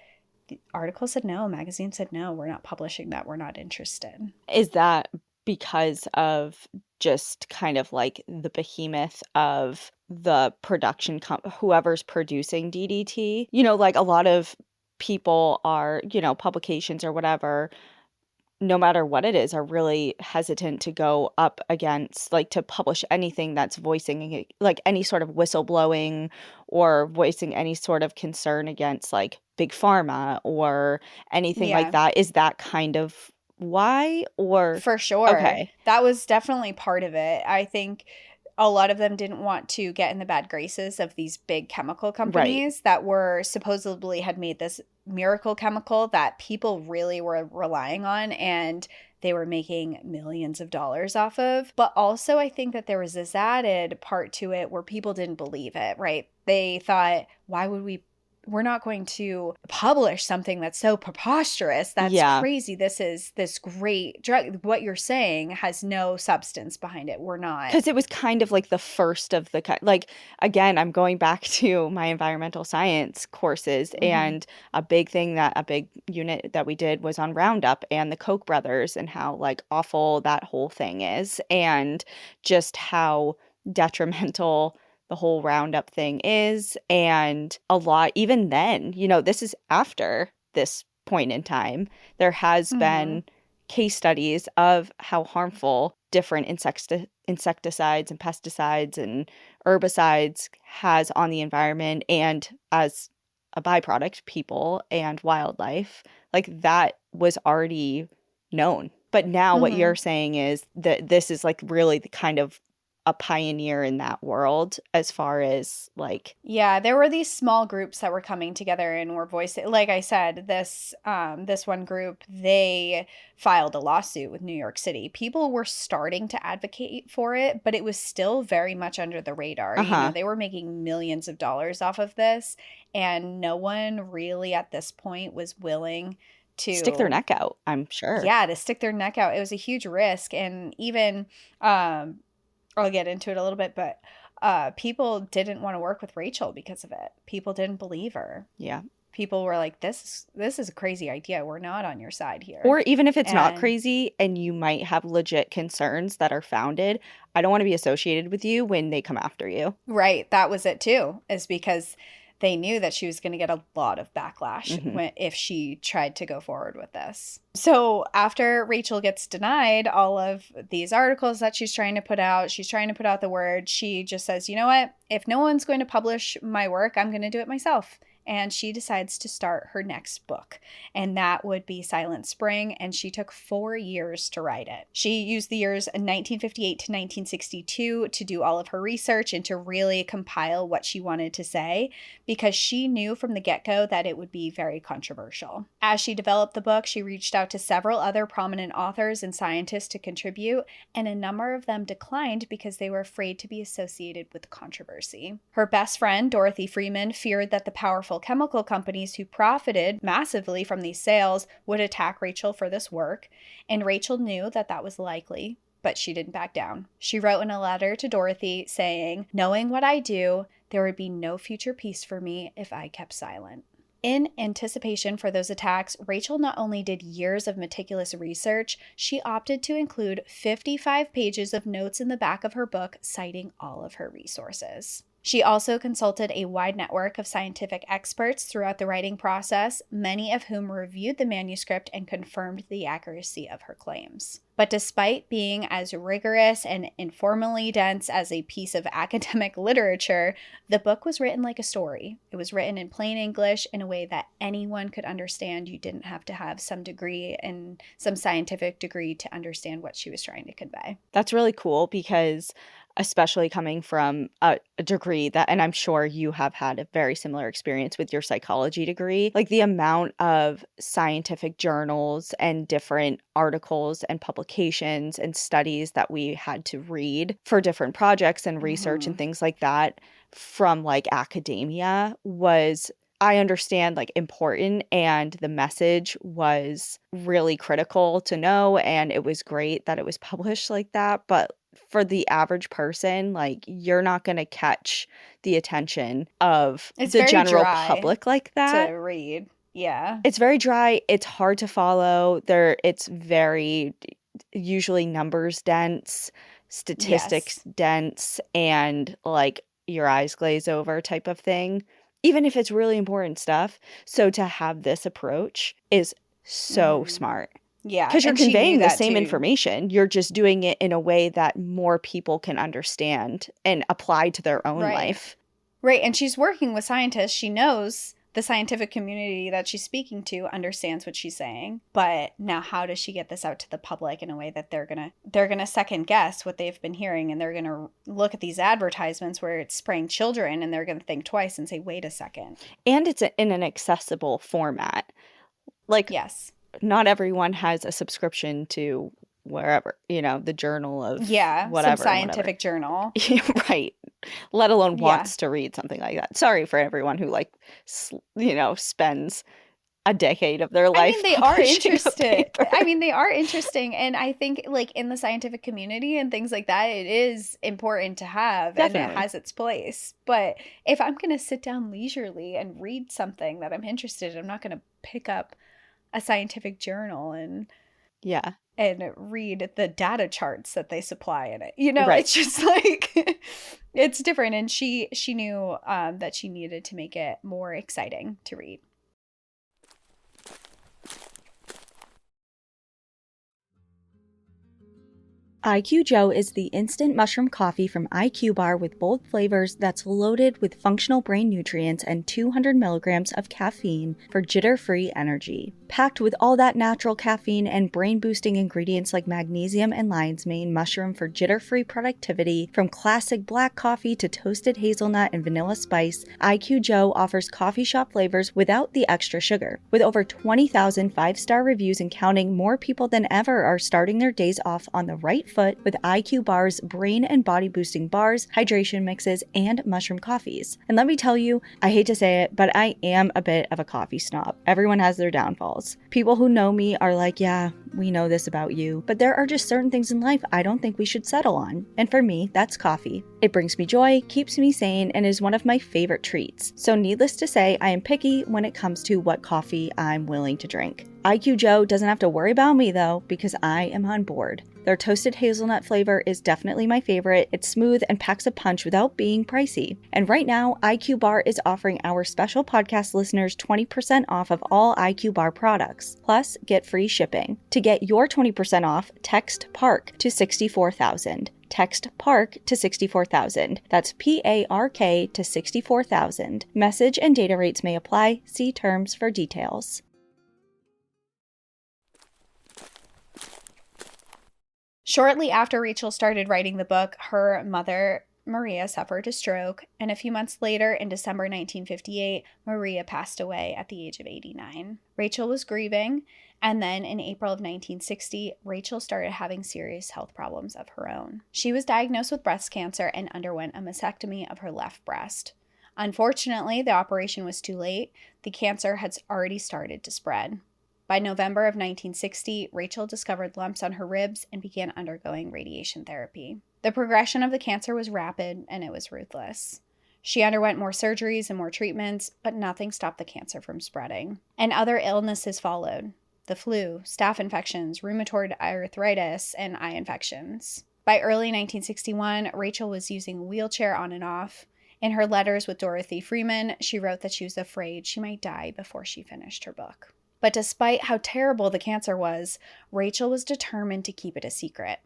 the article said no, magazine said no, we're not publishing that, we're not interested. Is that because of just kind of like the behemoth of the production, whoever's producing DDT? You know, like a lot of people are, you know, publications or whatever, no matter what it is, are really hesitant to go up against, like, to publish anything that's voicing, like, any sort of whistleblowing or voicing any sort of concern against, like, big pharma or anything like that. Is that kind of why? Or for sure. Okay. That was definitely part of it. I think a lot of them didn't want to get in the bad graces of these big chemical companies that were supposedly had made this miracle chemical that people really were relying on and they were making millions of dollars off of. But also I think that there was this added part to it where people didn't believe it, right? They thought, why would we're not going to publish something that's so preposterous. That's crazy. This is this great drug. What you're saying has no substance behind it. We're not. Because it was kind of like the first of the kind. Like, again, I'm going back to my environmental science courses, and a big unit that we did was on Roundup and the Koch brothers and how, like, awful that whole thing is and just how detrimental the whole Roundup thing is. And a lot, even then, you know, this is after this point in time, there has been case studies of how harmful different insecticides and pesticides and herbicides has on the environment and, as a byproduct, people and wildlife. Like, that was already known. But now what you're saying is that this is, like, really the kind of a pioneer in that world as far as, like... Yeah, there were these small groups that were coming together and were voicing, like I said, this one group, they filed a lawsuit with New York City. People were starting to advocate for it, but it was still very much under the radar. You know, they were making millions of dollars off of this, and no one really at this point was willing to stick their neck out, I'm sure. Yeah, to stick their neck out. It was a huge risk. And even I'll get into it a little bit, but people didn't want to work with Rachel because of it. People didn't believe her. Yeah. People were like, this is a crazy idea. We're not on your side here. Or even if it's not crazy and you might have legit concerns that are founded, I don't want to be associated with you when they come after you. Right. That was it too, is because they knew that she was going to get a lot of backlash if she tried to go forward with this. So after Rachel gets denied all of these articles that she's trying to put out, she's trying to put out the word, she just says, you know what? If no one's going to publish my work, I'm going to do it myself. And she decides to start her next book, and that would be Silent Spring, and she took 4 years to write it. She used the years 1958 to 1962 to do all of her research and to really compile what she wanted to say, because she knew from the get-go that it would be very controversial. As she developed the book, she reached out to several other prominent authors and scientists to contribute, and a number of them declined because they were afraid to be associated with controversy. Her best friend, Dorothy Freeman, feared that the powerful chemical companies who profited massively from these sales would attack Rachel for this work, and Rachel knew that that was likely. But she didn't back down. She wrote in a letter to Dorothy saying, "Knowing what I do, there would be no future peace for me if I kept silent." In anticipation for those attacks, Rachel not only did years of meticulous research, she opted to include 55 pages of notes in the back of her book citing all of her resources. She also consulted a wide network of scientific experts throughout the writing process, many of whom reviewed the manuscript and confirmed the accuracy of her claims. But despite being as rigorous and informally dense as a piece of academic literature, the book was written like a story. It was written in plain English in a way that anyone could understand. You didn't have to have some degree and some scientific degree to understand what she was trying to convey. That's really cool because especially coming from a degree that, and I'm sure you have had a very similar experience with your psychology degree, like the amount of scientific journals and different articles and publications and studies that we had to read for different projects and research and things like that from like academia was, I understand, like important, and the message was really critical to know, and it was great that it was published like that. But for the average person, like you're not going to catch the attention of It's the very general dry public like that. to read. Yeah. It's very dry. It's hard to follow. It's very usually numbers dense, statistics dense, and like your eyes glaze over type of thing, even if it's really important stuff. So to have this approach is so smart. Yeah. Because you're and she knew conveying the that same too. information. You're just doing it in a way that more people can understand and apply to their own life. Right. And she's working with scientists. She knows the scientific community that she's speaking to understands what she's saying. But now how does she get this out to the public in a way that they're gonna second guess what they've been hearing, and they're gonna look at these advertisements where it's spraying children and they're gonna think twice and say, wait a second. And it's in an accessible format. Like, yes, not everyone has a subscription to wherever, the journal of whatever. some scientific journal. Right. Let alone wants to read something like that. Sorry for everyone who spends a decade of their life. They are interested. They are interesting. And I think like in the scientific community and things like that, it is important to have. Definitely. And it has its place. But if I'm going to sit down leisurely and read something that I'm interested in, I'm not going to pick up a scientific journal and read the data charts that they supply in it. Right. It's just like it's different. And she knew that she needed to make it more exciting to read. IQ Joe is the instant mushroom coffee from IQ Bar with bold flavors that's loaded with functional brain nutrients and 200 milligrams of caffeine for jitter-free energy. Packed with all that natural caffeine and brain-boosting ingredients like magnesium and lion's mane mushroom for jitter-free productivity, from classic black coffee to toasted hazelnut and vanilla spice, IQ Joe offers coffee shop flavors without the extra sugar. With over 20,000 5-star reviews and counting, more people than ever are starting their days off on the right foot with IQ Bar's brain and body boosting bars, hydration mixes, and mushroom coffees. And let me tell you, I hate to say it, but I am a bit of a coffee snob. Everyone has their downfalls. People who know me are like, yeah, we know this about you, but there are just certain things in life I don't think we should settle on. And for me, that's coffee. It brings me joy, keeps me sane, and is one of my favorite treats. So needless to say, I am picky when it comes to what coffee I'm willing to drink. IQ Joe doesn't have to worry about me though, because I am on board. Their toasted hazelnut flavor is definitely my favorite. It's smooth and packs a punch without being pricey. And right now, IQ Bar is offering our special podcast listeners 20% off of all IQ Bar products. Plus, get free shipping. To get your 20% off, text PARK to 64,000. Text PARK to 64,000. That's PARK to 64,000. Message and data rates may apply. See terms for details. Shortly after Rachel started writing the book, her mother, Maria, suffered a stroke, and a few months later, in December 1958, Maria passed away at the age of 89. Rachel was grieving, and then in April of 1960, Rachel started having serious health problems of her own. She was diagnosed with breast cancer and underwent a mastectomy of her left breast. Unfortunately, the operation was too late. The cancer had already started to spread. By November of 1960, Rachel discovered lumps on her ribs and began undergoing radiation therapy. The progression of the cancer was rapid and it was ruthless. She underwent more surgeries and more treatments, but nothing stopped the cancer from spreading. And other illnesses followed: the flu, staph infections, rheumatoid arthritis, and eye infections. By early 1961, Rachel was using a wheelchair on and off. In her letters with Dorothy Freeman, she wrote that she was afraid she might die before she finished her book. But despite how terrible the cancer was, Rachel was determined to keep it a secret.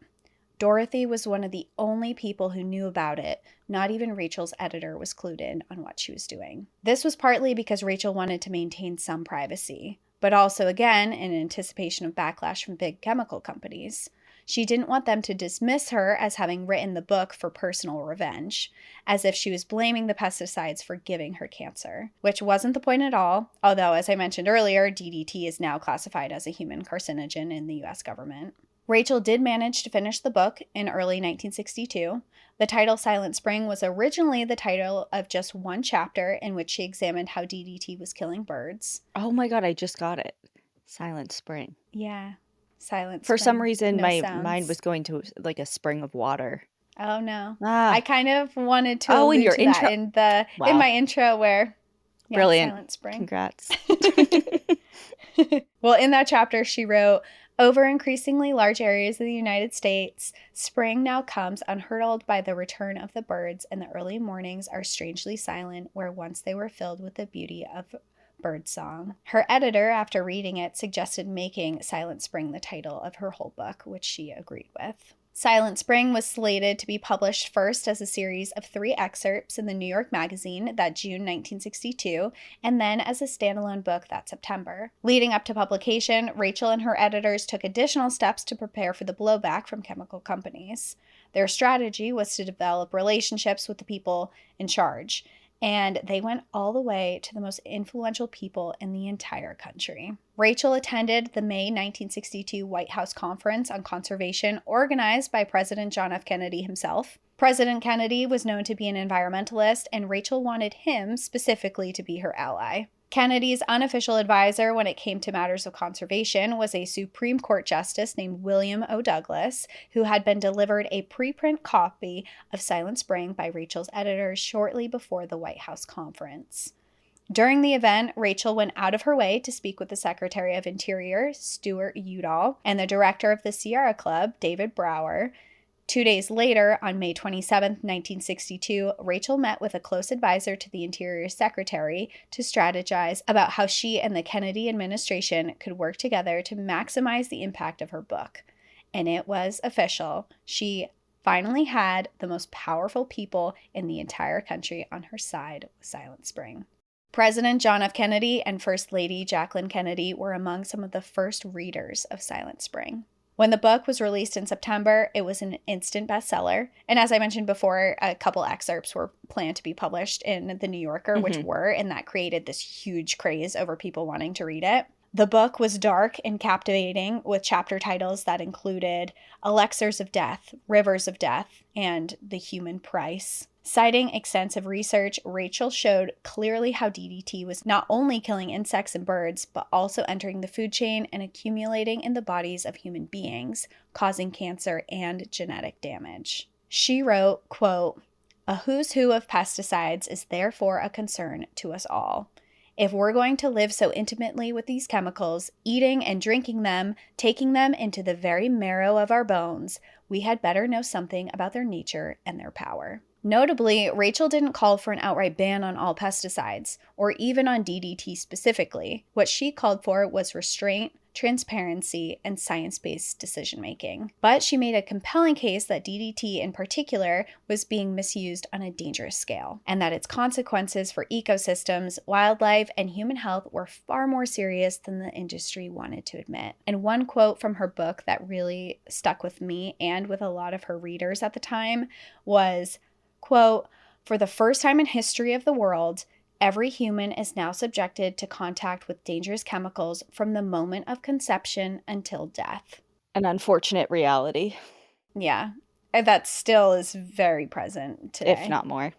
Dorothy was one of the only people who knew about it. Not even Rachel's editor was clued in on what she was doing. This was partly because Rachel wanted to maintain some privacy, but also, again, in anticipation of backlash from big chemical companies. She didn't want them to dismiss her as having written the book for personal revenge, as if she was blaming the pesticides for giving her cancer, which wasn't the point at all, although, as I mentioned earlier, DDT is now classified as a human carcinogen in the US government. Rachel did manage to finish the book in early 1962. The title Silent Spring was originally the title of just one chapter in which she examined how DDT was killing birds. Oh my God, I just got it. Silent Spring. Yeah, Silent For Spring. some reason, No my sounds. mind was going to like a spring of water. Oh no. Ah. I kind of wanted to Oh, in allude your to intro. that in my intro where Brilliant. Silent Spring. Congrats. Well, in that chapter, she wrote, "Over increasingly large areas of the United States, spring now comes unheralded by the return of the birds, and the early mornings are strangely silent where once they were filled with the beauty of birdsong." Her editor, after reading it, suggested making Silent Spring the title of her whole book, which she agreed with. Silent Spring was slated to be published first as a series of 3 excerpts in the New York Magazine that June 1962, and then as a standalone book that September. Leading up to publication, Rachel and her editors took additional steps to prepare for the blowback from chemical companies. Their strategy was to develop relationships with the people in charge, and they went all the way to the most influential people in the entire country. Rachel attended the May 1962 White House Conference on Conservation organized by President John F. Kennedy himself. President Kennedy was known to be an environmentalist, and Rachel wanted him specifically to be her ally. Kennedy's unofficial advisor when it came to matters of conservation was a Supreme Court justice named William O. Douglas, who had been delivered a preprint copy of Silent Spring by Rachel's editors shortly before the White House conference. During the event, Rachel went out of her way to speak with the Secretary of Interior, Stuart Udall, and the director of the Sierra Club, David Brower. 2 days later, on May 27, 1962, Rachel met with a close advisor to the Interior Secretary to strategize about how she and the Kennedy administration could work together to maximize the impact of her book. And it was official. She finally had the most powerful people in the entire country on her side with Silent Spring. President John F. Kennedy and First Lady Jacqueline Kennedy were among some of the first readers of Silent Spring. When the book was released in September, it was an instant bestseller. And as I mentioned before, a couple excerpts were planned to be published in The New Yorker, which were, and that created this huge craze over people wanting to read it. The book was dark and captivating, with chapter titles that included Elixirs of Death, Rivers of Death, and The Human Price. Citing extensive research, Rachel showed clearly how DDT was not only killing insects and birds, but also entering the food chain and accumulating in the bodies of human beings, causing cancer and genetic damage. She wrote, quote, "A who's who of pesticides is therefore a concern to us all. If we're going to live so intimately with these chemicals, eating and drinking them, taking them into the very marrow of our bones, we had better know something about their nature and their power." Notably, Rachel didn't call for an outright ban on all pesticides, or even on DDT specifically. What she called for was restraint, transparency, and science-based decision-making. But she made a compelling case that DDT in particular was being misused on a dangerous scale, and that its consequences for ecosystems, wildlife, and human health were far more serious than the industry wanted to admit. And one quote from her book that really stuck with me and with a lot of her readers at the time was, quote, "For the first time in history of the world, every human is now subjected to contact with dangerous chemicals from the moment of conception until death." An unfortunate reality. Yeah, that still is very present today. If not more.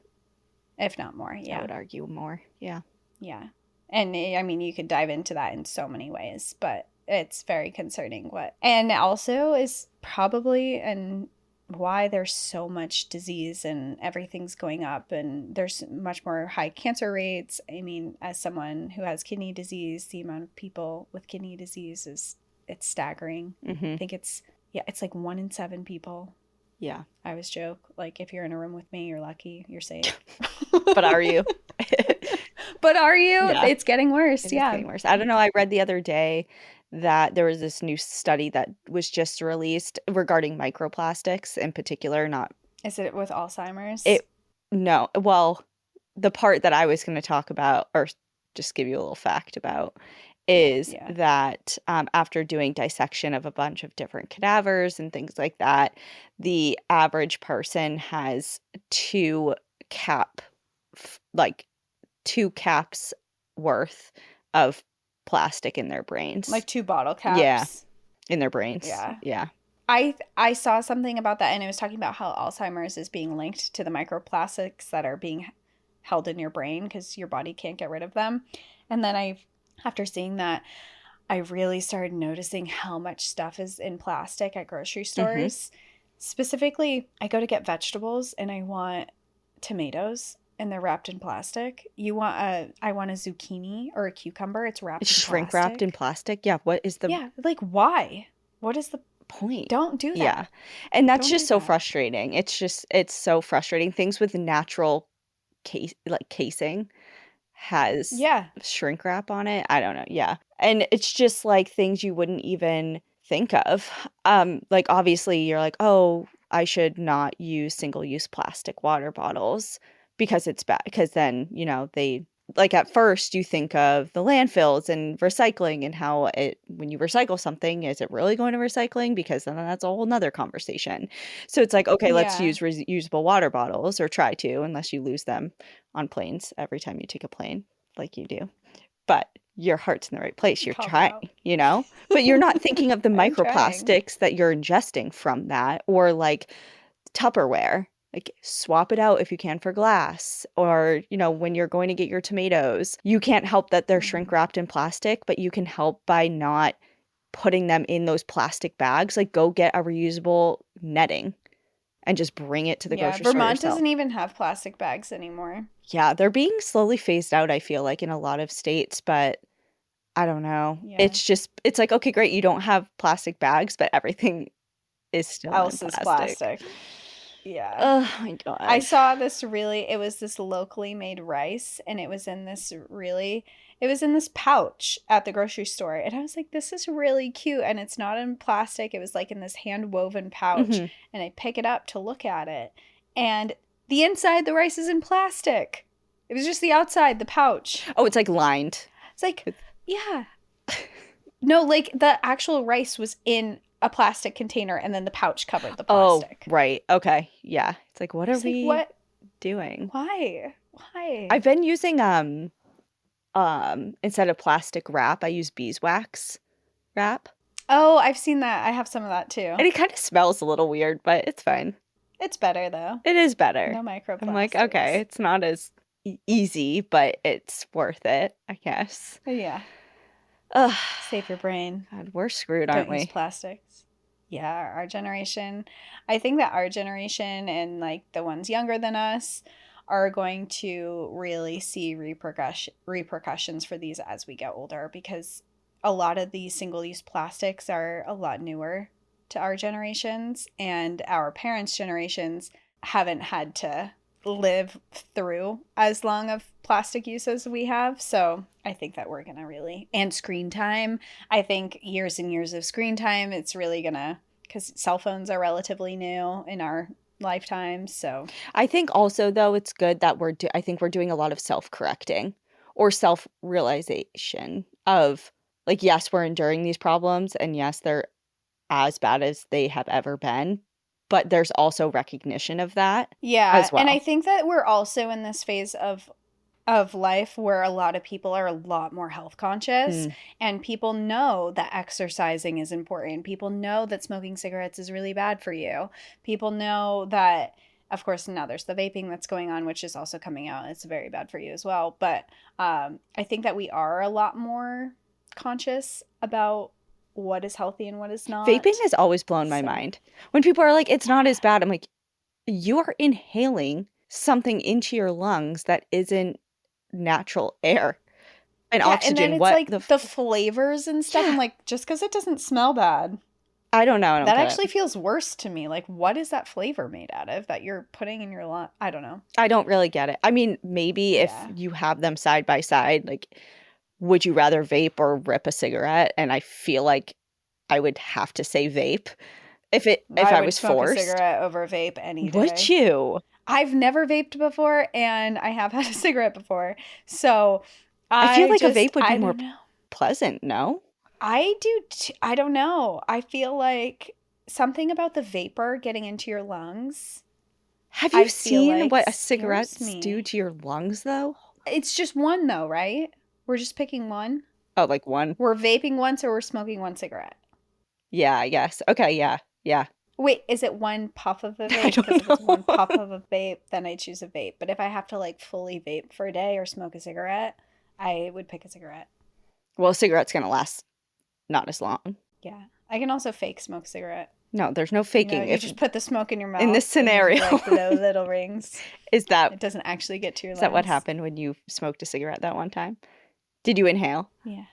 If not more, yeah. I would argue more, yeah. Yeah. And I mean, you could dive into that in so many ways, but it's very concerning and also is probably and why there's so much disease and everything's going up and there's much more high cancer rates. I mean, as someone who has kidney disease, the amount of people with kidney disease it's staggering. I think it's like 1 in 7 people. Yeah. I always joke, like, if you're in a room with me, you're lucky, you're safe. But are you? But are you? Yeah. It's getting worse. It is Yeah. getting worse. I don't know. I read the other day that there was this new study that was just released regarding microplastics in particular, not Is it with Alzheimer's? No. Well, the part that I was going to talk about, or just give you a little fact about, is that after doing dissection of a bunch of different cadavers and things like that, the average person has two caps worth of plastic in their brains. Like 2 bottle caps? Yeah, in their brains. Yeah. I saw something about that, and it was talking about how Alzheimer's is being linked to the microplastics that are being held in your brain because your body can't get rid of them. And then after seeing that, I really started noticing how much stuff is in plastic at grocery stores. Specifically, I go to get vegetables and I want tomatoes and they're wrapped in plastic. I want a zucchini or a cucumber. It's wrapped in plastic. Shrink wrapped in plastic? Yeah, what is the... Yeah, like why? What is the point? Don't do that. Yeah. And that's just so frustrating. It's so frustrating. Things with natural casing has shrink wrap on it. I don't know. Yeah. And it's just like things you wouldn't even think of. Like obviously you're like, oh, I should not use single-use plastic water bottles because it's bad. Because then, they like at first you think of the landfills and recycling and how when you recycle something, is it really going to recycling? Because then that's a whole nother conversation. So it's like, okay, let's use reusable water bottles or try to, unless you lose them on planes every time you take a plane like you do. But your heart's in the right place. You're trying, but you're not thinking of the microplastics that you're ingesting from that, or like Tupperware. Like swap it out if you can for glass, or, when you're going to get your tomatoes, you can't help that they're shrink wrapped in plastic, but you can help by not putting them in those plastic bags. Like go get a reusable netting and just bring it to the grocery store Vermont yourself. Doesn't even have plastic bags anymore. Yeah, they're being slowly phased out, I feel like, in a lot of states, but I don't know. Yeah. It's like, okay, great, you don't have plastic bags, but everything is still else in is plastic. Yeah. Oh my god. I saw it was this locally made rice, and it was in this pouch at the grocery store. And I was like, this is really cute. And it's not in plastic. It was like in this hand woven pouch. And I pick it up to look at it. And the inside, the rice is in plastic. It was just the outside, the pouch. Oh, it's like lined. It's like, yeah. No, like the actual rice was in a plastic container and then the pouch covered the plastic. Oh, right. Okay. Yeah. It's like, what are we doing? Why? I've been using instead of plastic wrap, I use beeswax wrap. Oh, I've seen that. I have some of that too. And it kind of smells a little weird, but it's fine. It's better though. It is better. No microplastics. I'm like, okay, it's not as easy, but it's worth it, I guess. Yeah. Save your brain. God, we're screwed, aren't we? Don't use plastics. Yeah, our generation. I think that our generation and like the ones younger than us are going to really see repercussions for these as we get older, because a lot of these single-use plastics are a lot newer to our generations, and our parents' generations haven't had to live through as long of plastic use as we have. So I think that we're gonna really, and screen time, I think years and years of screen time, it's really gonna, because cell phones are relatively new in our lifetime. So I think also though it's good that I think we're doing a lot of self-correcting or self-realization of like, yes, we're enduring these problems, and yes, they're as bad as they have ever been, but there's also recognition of that. Yeah, as well. And I think that we're also in this phase of life where a lot of people are a lot more health conscious, and people know that exercising is important. People know that smoking cigarettes is really bad for you. People know that, of course, now there's the vaping that's going on, which is also coming out. It's very bad for you as well. But I think that we are a lot more conscious about what is healthy and what is not. Vaping has always blown my mind. When people are like, it's not as bad, I'm like, you are inhaling something into your lungs that isn't natural air and And then oxygen. it's What like the flavors and stuff. Yeah. I'm like, just because it doesn't smell bad, I don't know. I don't that get actually it. feels worse to me. Like, what is that flavor made out of that you're putting in your lung? I don't know. I don't really get it. I mean, maybe if you have them side by side, like, would you rather vape or rip a cigarette? And I feel like I would have to say vape if I would was smoke forced. a cigarette over vape any day. Would you? I've never vaped before, and I have had a cigarette before. So I feel like a vape would be more pleasant, no? I do. I don't know. I feel like something about the vapor getting into your lungs. Have you seen like what a cigarettes do to your lungs, though? It's just one, though, right? We're just picking one. Oh, like one? We're vaping once or we're smoking one cigarette? Yeah, I guess. Okay, yeah. Wait, is it one puff of a vape? I don't know. If it's one puff of a vape, then I choose a vape. But if I have to like fully vape for a day or smoke a cigarette, I would pick a cigarette. Well, a cigarette's going to last not as long. Yeah. I can also fake smoke a cigarette. No, there's no faking. You just put the smoke in your mouth. In this scenario. Like blow little rings. It doesn't actually get to your lungs. Is that what happened when you smoked a cigarette that one time? Did you inhale? Yeah.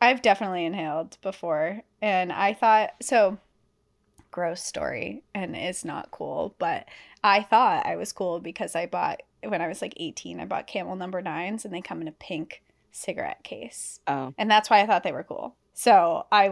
I've definitely inhaled before. And I thought, so gross story, and it's not cool, but I thought I was cool because when I was like 18, I bought Camel number 9s, and they come in a pink cigarette case. Oh. And that's why I thought they were cool. So I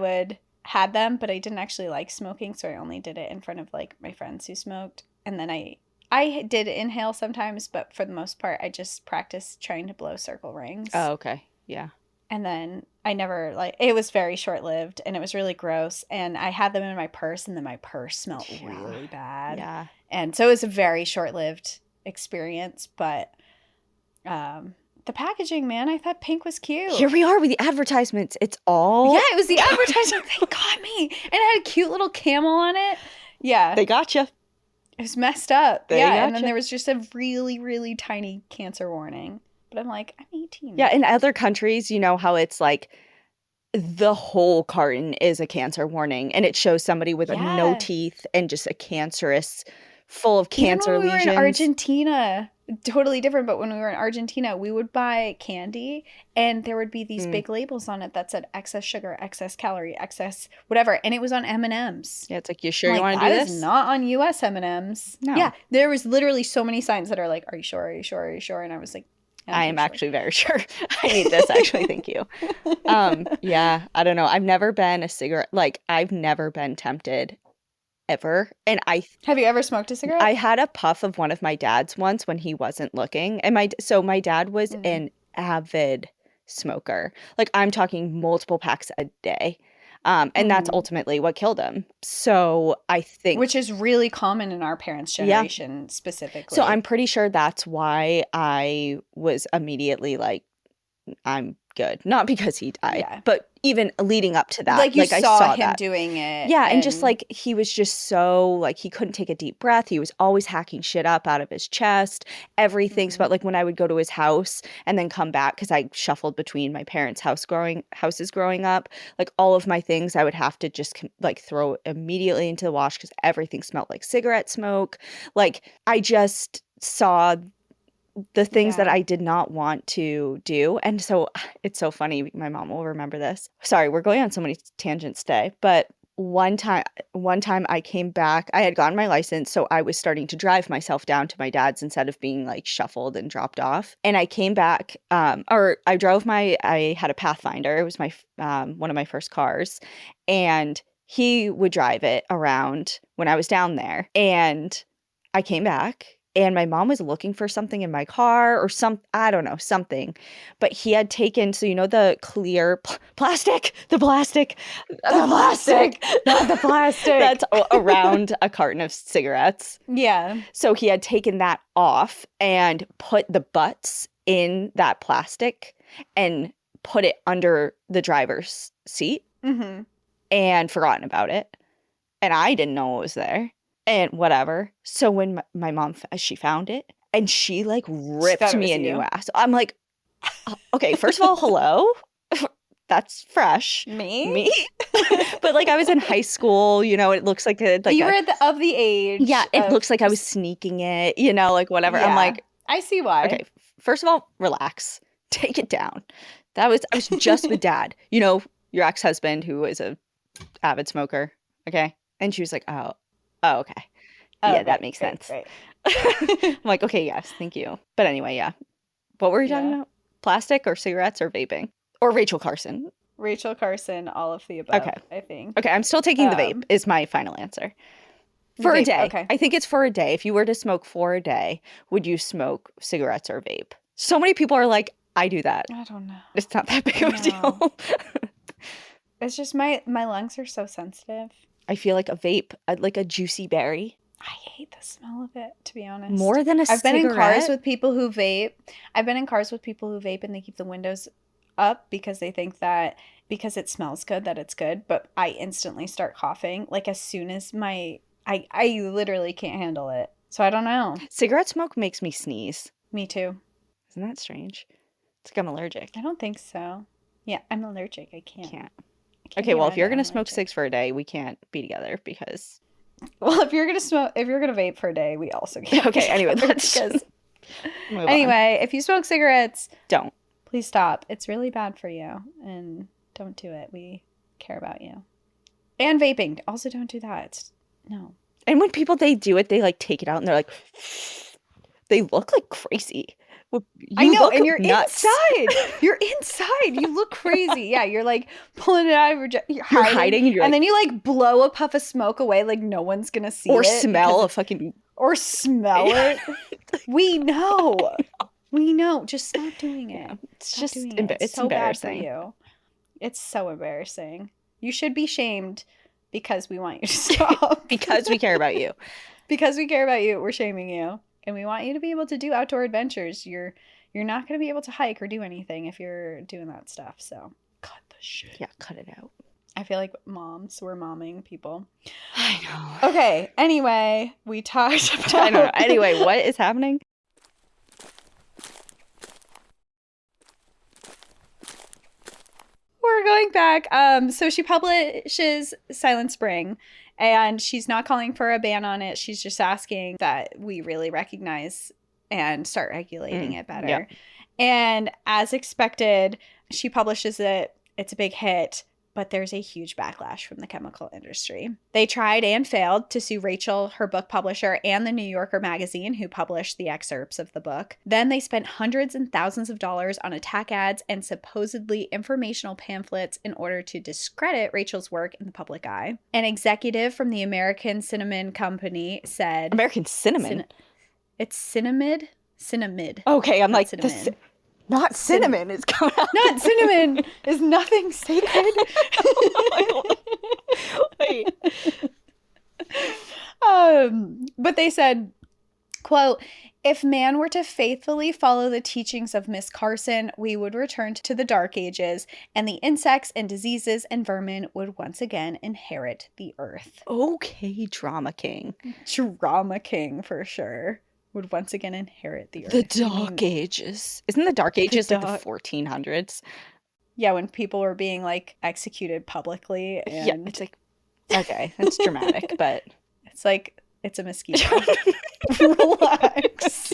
had them, but I didn't actually like smoking, so I only did it in front of like my friends who smoked. And then I did inhale sometimes, but for the most part, I just practiced trying to blow circle rings. Oh, okay. Yeah. And then I never, it was very short-lived, and it was really gross. And I had them in my purse, and then my purse smelled really bad. Yeah. And so it was a very short-lived experience. But the packaging, man, I thought pink was cute. Here we are with the advertisements. It's all... Yeah, it was the advertisement. They got me. And it had a cute little camel on it. Yeah. They got you. It was messed up. And then there was just a really, really tiny cancer warning. But I'm like, I'm 18. Yeah, in other countries, you know how it's like the whole carton is a cancer warning, and it shows somebody with no teeth and just a cancerous, full of cancer lesions. Even when we were in Argentina, totally different, but when we were in Argentina, we would buy candy, and there would be these big labels on it that said excess sugar, excess calorie, excess whatever, and it was on M&Ms. Yeah, it's like, you sure you want to do this? That is not on U.S. M&Ms. No. Yeah, there was literally so many signs that are like, are you sure, are you sure, are you sure? And I was like, I am actually very sure. I need this, actually. Thank you. Yeah, I don't know. I've never been I've never been tempted ever. And have you ever smoked a cigarette? I had a puff of one of my dad's once when he wasn't looking. And my dad was an avid smoker. Like, I'm talking multiple packs a day. And that's ultimately what killed him. So I think... Which is really common in our parents' generation specifically. So I'm pretty sure that's why I was immediately like, I'm good. Not because he died, but even leading up to that. Like, you I saw him doing it. Yeah, and just like, he was just so, like, he couldn't take a deep breath. He was always hacking shit up out of his chest, everything. So, like, when I would go to his house and then come back, because I shuffled between my parents' houses growing up, like, all of my things I would have to just, like, throw immediately into the wash because everything smelled like cigarette smoke. Like, I just saw the things that I did not want to do. And so it's so funny. My mom will remember this. Sorry, we're going on so many tangents today. But one time I came back, I had gotten my license. So I was starting to drive myself down to my dad's instead of being like shuffled and dropped off. And I came back, I had a Pathfinder. It was my, one of my first cars. And he would drive it around when I was down there. And I came back. And my mom was looking for something in my car or I don't know, something. But he had taken, so you know the clear plastic that's around a carton of cigarettes. Yeah. So he had taken that off and put the butts in that plastic and put it under the driver's seat and forgotten about it. And I didn't know it was there. And whatever. So when my mom, she found it and she like ripped me a new ass. I'm like, okay, first of all, hello. That's fresh. Me? But like I was in high school, you know, it looks like You were of the age. yeah, it of looks like I was just- sneaking it, you know, like whatever. I'm Yeah, like, I see why. okay, first of all, relax. Take it down. I was just with dad, you know, your ex-husband who is a avid smoker. Okay. And she was like, oh, okay. Oh, Yeah, that right, makes right, sense. right. I'm like, okay, yes, thank you. But anyway, yeah. What were we talking Yeah. about? Plastic or cigarettes or vaping? Or Rachel Carson? Rachel Carson, all of the above, Okay. I think. Okay, I'm still taking the vape is my final answer. For a Vape, day. okay. I think it's for a day. If you were to smoke for a day, would you smoke cigarettes or vape? So many people are like, I do that. I don't know. It's not that big of a deal. It's just my lungs are so sensitive. I feel like a vape, like a juicy berry. I hate the smell of it, to be honest. More than a cigarette? I've been in cars with people who vape. And they keep the windows up because they think that because it smells good that it's good. But I instantly start coughing. Like as soon as I literally can't handle it. So I don't know. Cigarette smoke makes me sneeze. Me too. Isn't that strange? It's like I'm allergic. I don't think so. Yeah, I'm allergic. I can't. Okay, well, if you're going to smoke cigs for a day, we can't be together because... Well, if you're going to vape for a day, we also can't. Okay, anyway, let's because... move Anyway, if you smoke cigarettes... Don't. Please stop. It's really bad for you. And don't do it. We care about you. And vaping. Also don't do that. No. And when people, they do it, they like take it out and they're like... They look like crazy. I know, and you're nuts. inside. You're inside. You look crazy. Yeah, you're like pulling it out of you're hiding. And then you like blow a puff of smoke away like no one's going to see or it. Smell a fucking... Or smell it. We know. We know. Just stop doing it. Yeah, it's stop just doing it. It's so embarrassing. bad for you. It's so embarrassing. You should be shamed because we want you to stop. Because we care about you. Because we care about you, we're shaming you. And we want you to be able to do outdoor adventures. You're not going to be able to hike or do anything if you're doing that stuff. So cut the shit. Yeah, cut it out. I feel like we're momming people. I know. Okay. Anyway, we talked about... I don't know. Anyway, what is happening? We're going back. So she publishes Silent Spring, and she's not calling for a ban on it. She's just asking that we really recognize and start regulating it better. Yeah. And as expected, she publishes it. It's a big hit, but there's a huge backlash from the chemical industry. They tried and failed to sue Rachel, her book publisher, and the New Yorker magazine, who published the excerpts of the book. Then they spent hundreds and thousands of dollars on attack ads and supposedly informational pamphlets in order to discredit Rachel's work in the public eye. An executive from the American Cinnamon Company said... American Cinnamon? It's Cinnamid? Cinnamid. Okay, I'm Not like... cinnamon. Not cinnamon is coming out. Not cinnamon is nothing sacred. Wait. But they said, quote, if man were to faithfully follow the teachings of Miss Carson, we would return to the Dark Ages, and the insects and diseases and vermin would once again inherit the earth. Okay, Drama King. Drama King, for sure. Would once again inherit the earth. The Dark Ages. Isn't the Dark Ages like the 1400s? Yeah, when people were being like executed publicly. And yeah, it's like, okay, that's dramatic, but... It's like, it's a mosquito. Relax.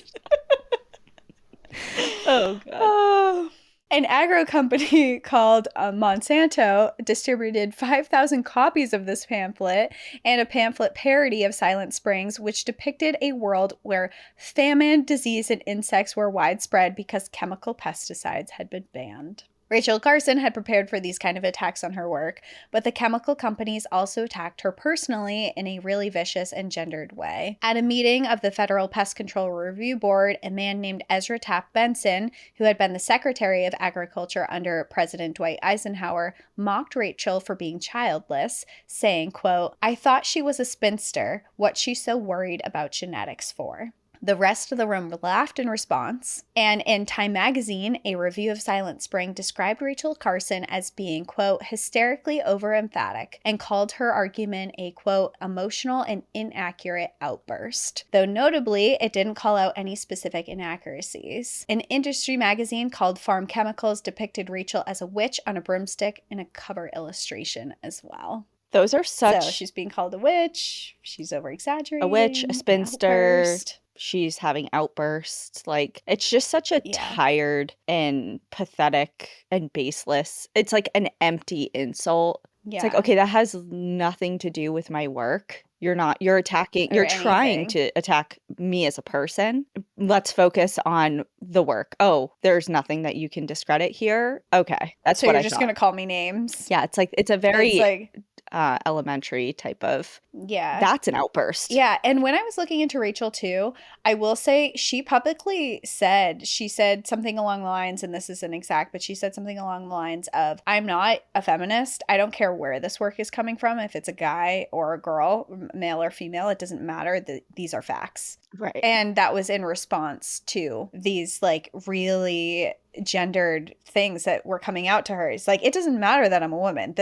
Oh, God. An agro company called Monsanto distributed 5,000 copies of this pamphlet and a pamphlet parody of Silent Springs, which depicted a world where famine, disease, and insects were widespread because chemical pesticides had been banned. Rachel Carson had prepared for these kind of attacks on her work, but the chemical companies also attacked her personally in a really vicious and gendered way. At a meeting of the Federal Pest Control Review Board, a man named Ezra Taft Benson, who had been the Secretary of Agriculture under President Dwight Eisenhower, mocked Rachel for being childless, saying, quote, I thought she was a spinster. What's she so worried about genetics for? The rest of the room laughed in response. And in Time magazine, a review of Silent Spring described Rachel Carson as being, quote, hysterically over-emphatic and called her argument a, quote, emotional and inaccurate outburst. Though notably, it didn't call out any specific inaccuracies. An industry magazine called Farm Chemicals depicted Rachel as a witch on a broomstick in a cover illustration as well. Those are such... So she's being called a witch. She's over-exaggerating. A witch, a spinster. Outburst. She's having outbursts. Like, it's just such a tired and pathetic and baseless. It's like an empty insult. Yeah. It's like, okay, that has nothing to do with my work. You're attacking, you're trying to attack me as a person. Let's focus on the work. Oh, there's nothing that you can discredit here. Okay. That's what I thought. So you're just going to call me names? Yeah. It's like, it's a very elementary type of, that's an outburst. Yeah. And when I was looking into Rachel too, I will say she publicly said something along the lines, and this isn't exact, but she said something along the lines of, I'm not a feminist. I don't care where this work is coming from. If it's a guy or a girl, male or female, it doesn't matter. These are facts. Right. And that was in response to these like really gendered things that were coming out to her. It's like, it doesn't matter that I'm a woman.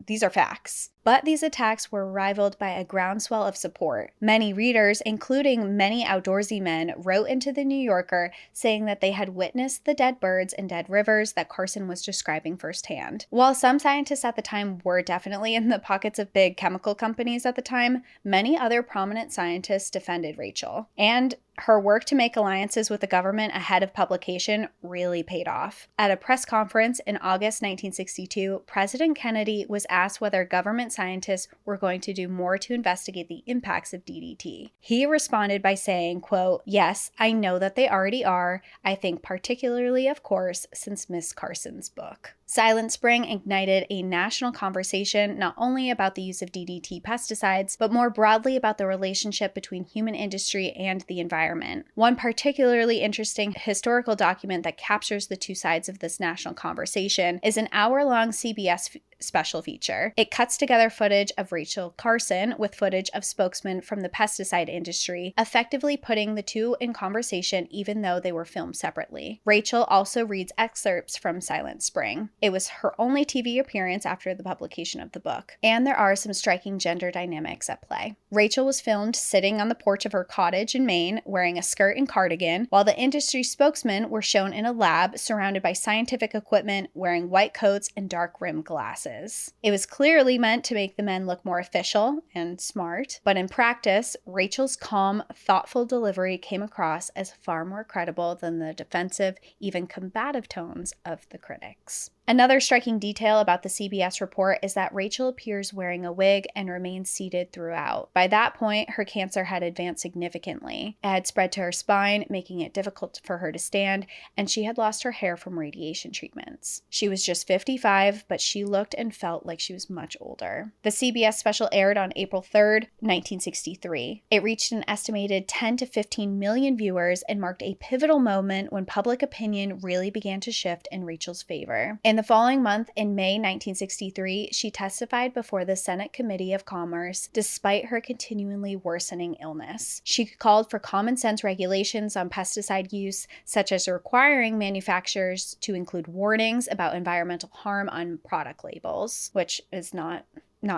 These are facts. But these attacks were rivaled by a groundswell of support. Many readers, including many outdoorsy men, wrote into the New Yorker saying that they had witnessed the dead birds and dead rivers that Carson was describing firsthand. While some scientists at the time were definitely in the pockets of big chemical companies at the time, many other prominent scientists defended Rachel. And her work to make alliances with the government ahead of publication really paid off. At a press conference in August 1962, President Kennedy was asked whether government scientists were going to do more to investigate the impacts of DDT. He responded by saying, quote, yes, I know that they already are. I think particularly, of course, since Miss Carson's book. Silent Spring ignited a national conversation not only about the use of DDT pesticides, but more broadly about the relationship between human industry and the environment. One particularly interesting historical document that captures the two sides of this national conversation is an hour-long CBS special feature. It cuts together footage of Rachel Carson with footage of spokesmen from the pesticide industry, effectively putting the two in conversation even though they were filmed separately. Rachel also reads excerpts from Silent Spring. It was her only TV appearance after the publication of the book, and there are some striking gender dynamics at play. Rachel was filmed sitting on the porch of her cottage in Maine wearing a skirt and cardigan, while the industry spokesmen were shown in a lab surrounded by scientific equipment wearing white coats and dark-rimmed glasses. It was clearly meant to make the men look more official and smart, but in practice, Rachel's calm, thoughtful delivery came across as far more credible than the defensive, even combative tones of the critics. Another striking detail about the CBS report is that Rachel appears wearing a wig and remains seated throughout. By that point, her cancer had advanced significantly. It had spread to her spine, making it difficult for her to stand, and she had lost her hair from radiation treatments. She was just 55, but she looked and felt like she was much older. The CBS special aired on April 3rd, 1963. It reached an estimated 10 to 15 million viewers and marked a pivotal moment when public opinion really began to shift in Rachel's favor. In the following month, in May 1963, she testified before the Senate Committee of Commerce despite her continually worsening illness. She called for common sense regulations on pesticide use, such as requiring manufacturers to include warnings about environmental harm on product labels, which is not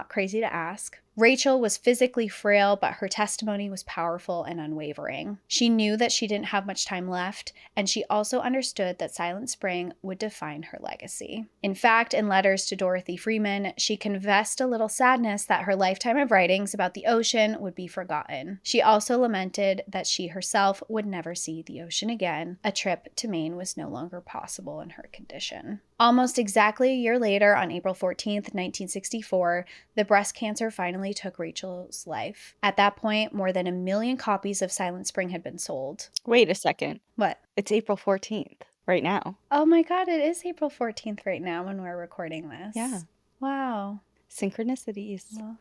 crazy to ask. Rachel was physically frail, but her testimony was powerful and unwavering. She knew that she didn't have much time left, and she also understood that Silent Spring would define her legacy. In fact, in letters to Dorothy Freeman, she confessed a little sadness that her lifetime of writings about the ocean would be forgotten. She also lamented that she herself would never see the ocean again. A trip to Maine was no longer possible in her condition. Almost exactly a year later, on April 14th, 1964, the breast cancer finally took Rachel's life. At that point, more than 1 million copies of Silent Spring had been sold. Wait a second. What? It's April 14th right now. Oh my God, it is April 14th right now when we're recording this. Yeah. Wow. Synchronicities. Well,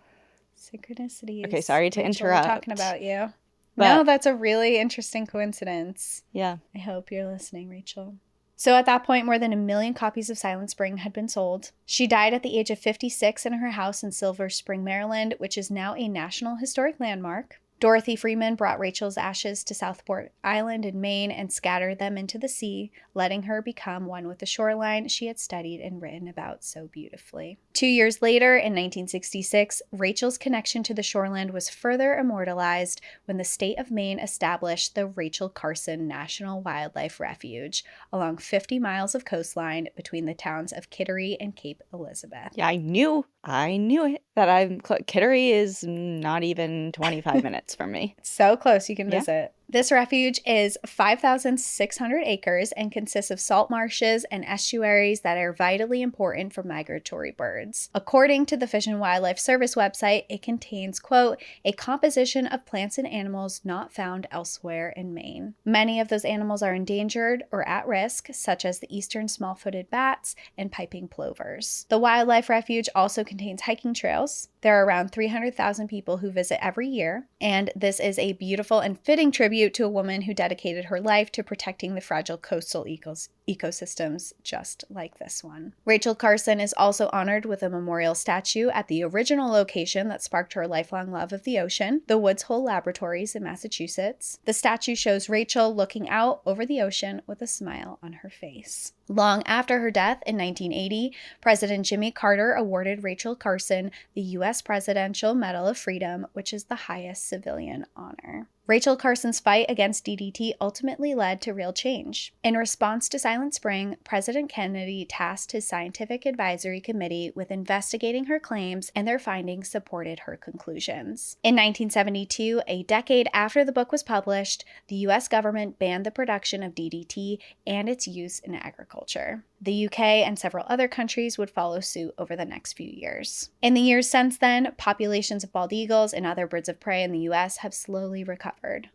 synchronicities. Okay, sorry to Rachel, interrupt. We're talking about you. But, no, that's a really interesting coincidence. Yeah. I hope you're listening, Rachel. So at that point, more than 1 million copies of Silent Spring had been sold. She died at the age of 56 in her house in Silver Spring, Maryland, which is now a National Historic Landmark. Dorothy Freeman brought Rachel's ashes to Southport Island in Maine and scattered them into the sea, letting her become one with the shoreline she had studied and written about so beautifully. 2 years later, in 1966, Rachel's connection to the shoreland was further immortalized when the state of Maine established the Rachel Carson National Wildlife Refuge along 50 miles of coastline between the towns of Kittery and Cape Elizabeth. Yeah, I knew it. Kittery is not even 25 minutes from me. It's so close, you can Yeah. visit. This refuge is 5,600 acres and consists of salt marshes and estuaries that are vitally important for migratory birds. According to the Fish and Wildlife Service website, it contains, quote, a composition of plants and animals not found elsewhere in Maine. Many of those animals are endangered or at risk, such as the eastern small-footed bats and piping plovers. The wildlife refuge also contains hiking trails. There are around 300,000 people who visit every year, and this is a beautiful and fitting tribute to a woman who dedicated her life to protecting the fragile coastal ecosystems just like this one. Rachel Carson is also honored with a memorial statue at the original location that sparked her lifelong love of the ocean, the Woods Hole Laboratories in Massachusetts. The statue shows Rachel looking out over the ocean with a smile on her face. Long after her death in 1980, President Jimmy Carter awarded Rachel Carson the U.S. Presidential Medal of Freedom, which is the highest civilian honor. Rachel Carson's fight against DDT ultimately led to real change. In response to Silent Spring, President Kennedy tasked his Scientific Advisory Committee with investigating her claims, and their findings supported her conclusions. In 1972, a decade after the book was published, the U.S. government banned the production of DDT and its use in agriculture. The UK and several other countries would follow suit over the next few years. In the years since then, populations of bald eagles and other birds of prey in the US have slowly recovered.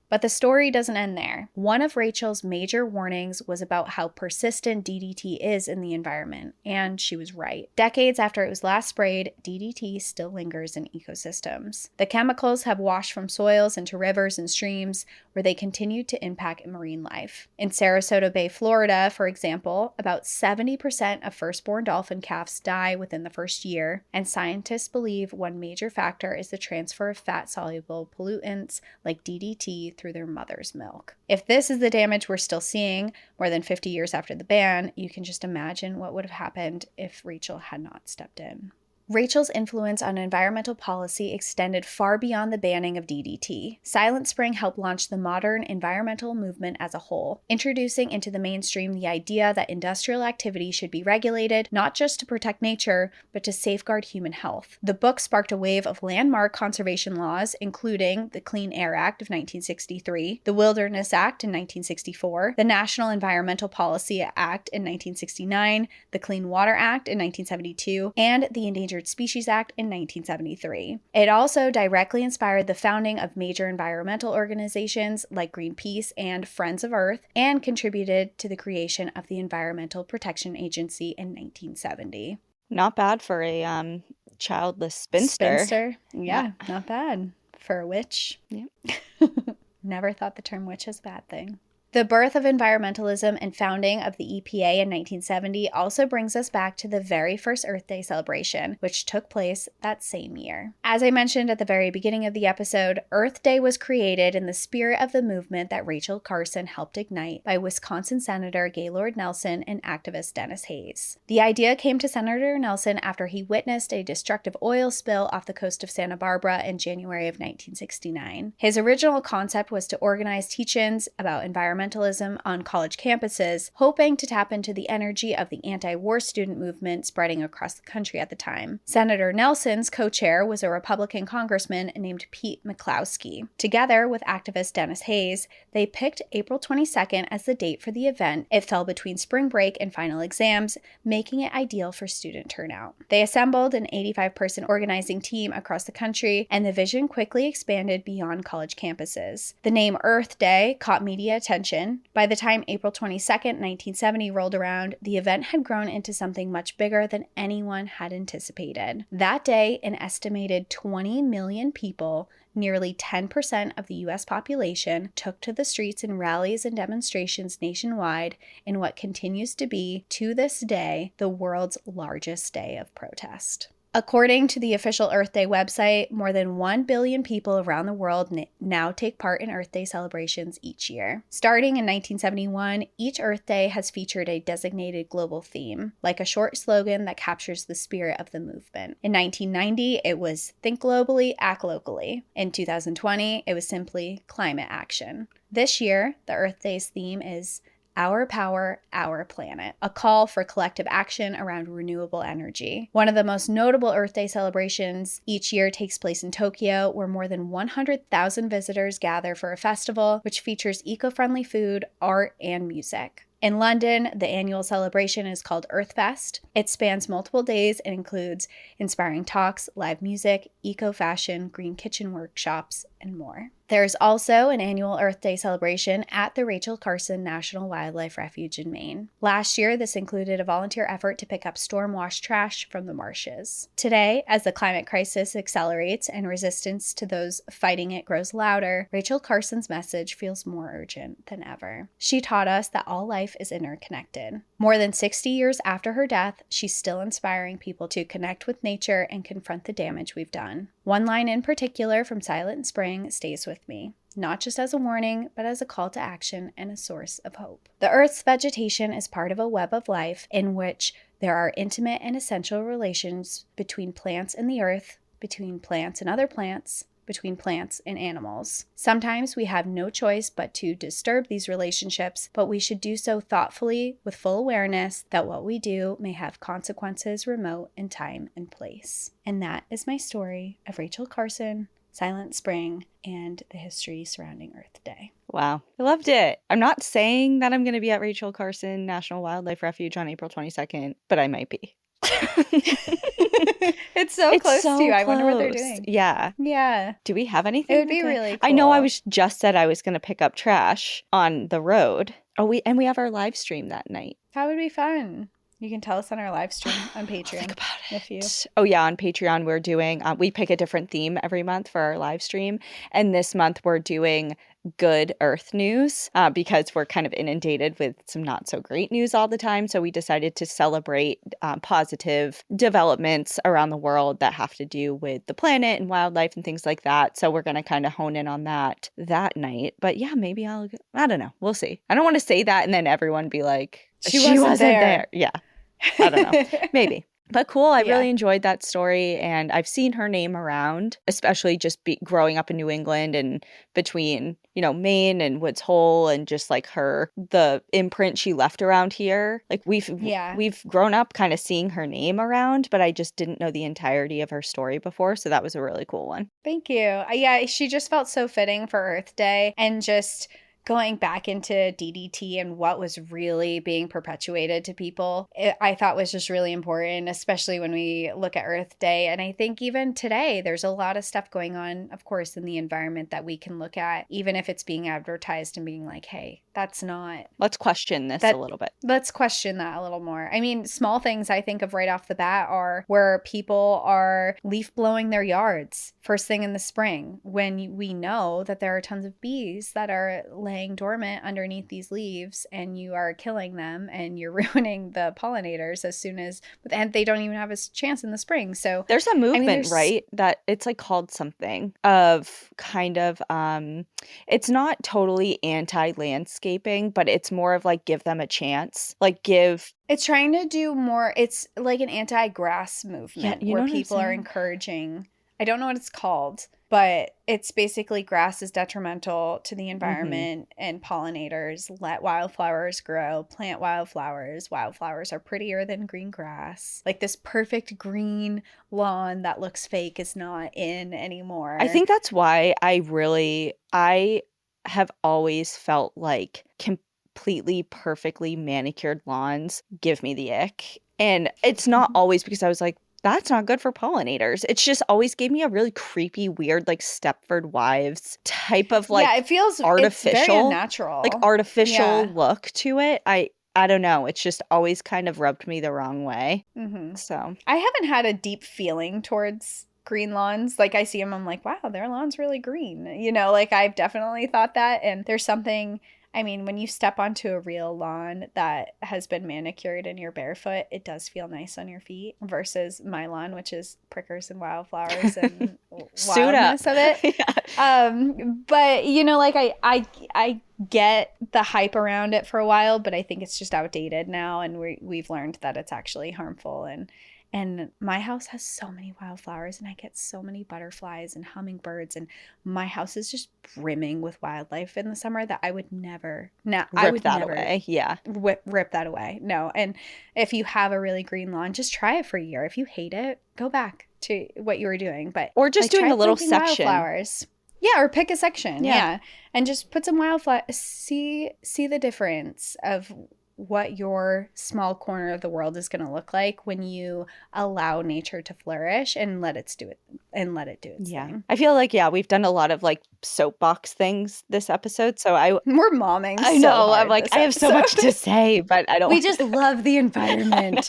But the story doesn't end there. One of Rachel's major warnings was about how persistent DDT is in the environment, and she was right. Decades after it was last sprayed, DDT still lingers in ecosystems. The chemicals have washed from soils into rivers and streams, where they continue to impact marine life. In Sarasota Bay, Florida, for example, about 70% of firstborn dolphin calves die within the first year, and scientists believe one major factor is the transfer of fat-soluble pollutants like DDT through their mother's milk. If this is the damage we're still seeing more than 50 years after the ban, you can just imagine what would have happened if Rachel had not stepped in. Rachel's influence on environmental policy extended far beyond the banning of DDT. Silent Spring helped launch the modern environmental movement as a whole, introducing into the mainstream the idea that industrial activity should be regulated, not just to protect nature, but to safeguard human health. The book sparked a wave of landmark conservation laws, including the Clean Air Act of 1963, the Wilderness Act in 1964, the National Environmental Policy Act in 1969, the Clean Water Act in 1972, and the Endangered Species Act in 1973. It also directly inspired the founding of major environmental organizations like Greenpeace and Friends of Earth, and contributed to the creation of the Environmental Protection Agency in 1970. Not bad for a childless spinster. Yeah, not bad. For a witch. Yeah. Never thought the term witch is a bad thing. The birth of environmentalism and founding of the EPA in 1970 also brings us back to the very first Earth Day celebration, which took place that same year. As I mentioned at the very beginning of the episode, Earth Day was created in the spirit of the movement that Rachel Carson helped ignite by Wisconsin Senator Gaylord Nelson and activist Dennis Hayes. The idea came to Senator Nelson after he witnessed a destructive oil spill off the coast of Santa Barbara in January of 1969. His original concept was to organize teach-ins about environmentalism on college campuses, hoping to tap into the energy of the anti-war student movement spreading across the country at the time. Senator Nelson's co-chair was a Republican congressman named Pete McCloskey. Together with activist Dennis Hayes, they picked April 22nd as the date for the event. It fell between spring break and final exams, making it ideal for student turnout. They assembled an 85-person organizing team across the country, and the vision quickly expanded beyond college campuses. The name Earth Day caught media attention. By the time April 22nd, 1970 rolled around, the event had grown into something much bigger than anyone had anticipated. That day, an estimated 20 million people, nearly 10% of the U.S. population, took to the streets in rallies and demonstrations nationwide in what continues to be, to this day, the world's largest day of protest. According to the official Earth Day website, more than 1 billion people around the world now take part in Earth Day celebrations each year. Starting in 1971, each Earth Day has featured a designated global theme, like a short slogan that captures the spirit of the movement. In 1990, it was Think Globally, Act Locally. In 2020, it was simply Climate Action. This year, the Earth Day's theme is Our Power, Our Planet, a call for collective action around renewable energy. One of the most notable Earth Day celebrations each year takes place in Tokyo, where more than 100,000 visitors gather for a festival which features eco-friendly food, art, and music. In London, the annual celebration is called Earth Fest. It spans multiple days and includes inspiring talks, live music, eco-fashion, green kitchen workshops, and more. There is also an annual Earth Day celebration at the Rachel Carson National Wildlife Refuge in Maine. Last year, this included a volunteer effort to pick up storm-washed trash from the marshes. Today, as the climate crisis accelerates and resistance to those fighting it grows louder, Rachel Carson's message feels more urgent than ever. She taught us that all life is interconnected. More than 60 years after her death, she's still inspiring people to connect with nature and confront the damage we've done. One line in particular from Silent Spring stays with me, not just as a warning, but as a call to action and a source of hope. The Earth's vegetation is part of a web of life in which there are intimate and essential relations between plants and the earth, between plants and other plants, between plants and animals. Sometimes we have no choice but to disturb these relationships, but we should do so thoughtfully with full awareness that what we do may have consequences remote in time and place. And that is my story of Rachel Carson, Silent Spring, and the history surrounding Earth Day. Wow. I loved it. I'm not saying that I'm going to be at Rachel Carson National Wildlife Refuge on April 22nd, but I might be. It's so close to you. I wonder what they're doing. Yeah. Yeah. Do we have anything? It would be really cool. I know I was just said I was going to pick up trash on the road. Oh, we have our live stream that night. That would be fun. You can tell us on our live stream on Patreon. Think about it. If you... Oh yeah, on Patreon we're doing, we pick a different theme every month for our live stream. And this month we're doing good Earth news because we're kind of inundated with some not so great news all the time. So we decided to celebrate positive developments around the world that have to do with the planet and wildlife and things like that. So we're going to kind of hone in on that night. But yeah, maybe I don't know. We'll see. I don't want to say that and then everyone be like, she wasn't there. Yeah. I don't know. Maybe. But cool. I really enjoyed that story. And I've seen her name around, especially just growing up in New England and between, Maine and Woods Hole and just like the imprint she left around here. Like we've grown up kind of seeing her name around, but I just didn't know the entirety of her story before. So that was a really cool one. Thank you. Yeah, she just felt so fitting for Earth Day and just going back into DDT and what was really being perpetuated to people, I thought was just really important, especially when we look at Earth Day. And I think even today, there's a lot of stuff going on, of course, in the environment that we can look at, even if it's being advertised and being like, hey, that's not... Let's question this a little bit. Let's question that a little more. I mean, small things I think of right off the bat are where people are leaf blowing their yards first thing in the spring, when we know that there are tons of bees that are laying dormant underneath these leaves and you are killing them and you're ruining the pollinators as soon as, and they don't even have a chance in the spring. So there's a movement, right? That it's like called something of kind of, it's not totally anti-landscaping, but it's more of like give them a chance, it's trying to do more. It's like an anti-grass movement where people are encouraging, I don't know what it's called, but it's basically grass is detrimental to the environment and pollinators. Let wildflowers grow, plant wildflowers. Wildflowers are prettier than green grass. Like this perfect green lawn that looks fake is not in anymore. I think that's why I have always felt like completely perfectly manicured lawns give me the ick. And it's not always because I was like, that's not good for pollinators. It's just always gave me a really creepy, weird, like Stepford Wives type of it feels artificial, it's very unnatural, like artificial look to it. I don't know. It's just always kind of rubbed me the wrong way. So I haven't had a deep feeling towards green lawns. Like I see them, I'm like, wow, their lawn's really green. Like I've definitely thought that. And there's something I mean, when you step onto a real lawn that has been manicured and you're barefoot, it does feel nice on your feet versus my lawn, which is prickers and wildflowers and Suit up. wildness of it. But you know, like I get the hype around it for a while, but I think it's just outdated now, and we've learned that it's actually harmful. And my house has so many wildflowers, and I get so many butterflies and hummingbirds, and my house is just brimming with wildlife in the summer that I would never, Rip that away. Yeah. rip that away. No. And if you have a really green lawn, just try it for a year. If you hate it, go back to what you were doing. But Or just doing try a little planting section. wildflowers. Yeah, or pick a section. Yeah. Yeah. And just put some wildflowers. See the difference of what your small corner of the world is going to look like when you allow nature to flourish and let it do its thing. I feel like, we've done a lot of like soapbox things this episode. So We're momming. I so know. hard I'm like, this I have so episode. much to say, but I don't. We just love the environment.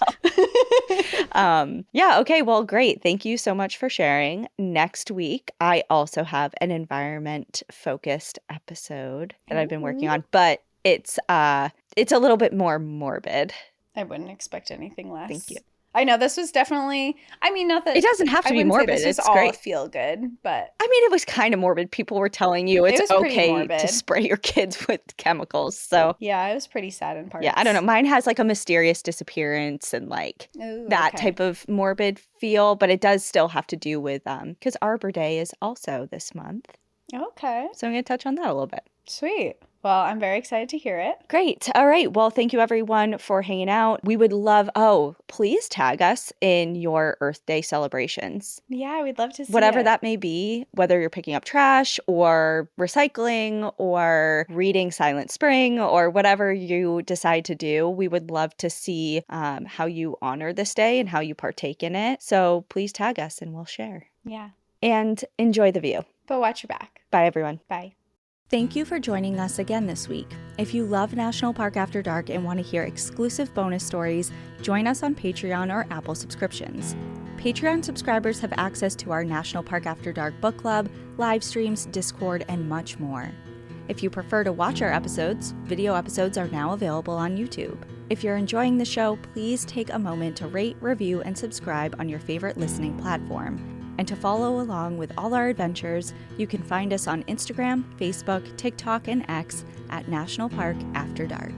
Okay. Well, great. Thank you so much for sharing. Next week, I also have an environment focused episode that I've been working on, but it's a little bit more morbid. I wouldn't expect anything less. Thank you. I know this was definitely, I mean, not that It doesn't have to be morbid. This was It's all great. feel good, but I mean, it was kind of morbid. People were telling you It it's was pretty okay morbid. to spray your kids with chemicals. So yeah, it was pretty sad in parts. yeah, I don't know. Mine has like a mysterious disappearance and like Ooh, that okay. type of morbid feel, but it does still have to do with because Arbor Day is also this month. Okay, So I'm going to touch on that a little bit. sweet. Well, I'm very excited to hear it. Great. All right. Well, thank you everyone for hanging out. We would love, please tag us in your Earth Day celebrations. Yeah, we'd love to see Whatever it. that may be, whether you're picking up trash or recycling or reading Silent Spring or whatever you decide to do, we would love to see how you honor this day and how you partake in it. So please tag us and we'll share. Yeah, And enjoy the view. but watch your back. Bye, everyone. Bye. Thank you for joining us again this week. If you love National Park After Dark and want to hear exclusive bonus stories, join us on Patreon or Apple subscriptions. Patreon subscribers have access to our National Park After Dark book club, live streams, Discord, and much more. If you prefer to watch our episodes, video episodes are now available on YouTube. If you're enjoying the show, please take a moment to rate, review, and subscribe on your favorite listening platform. And to follow along with all our adventures, you can find us on Instagram, Facebook, TikTok, and X at National Park After Dark.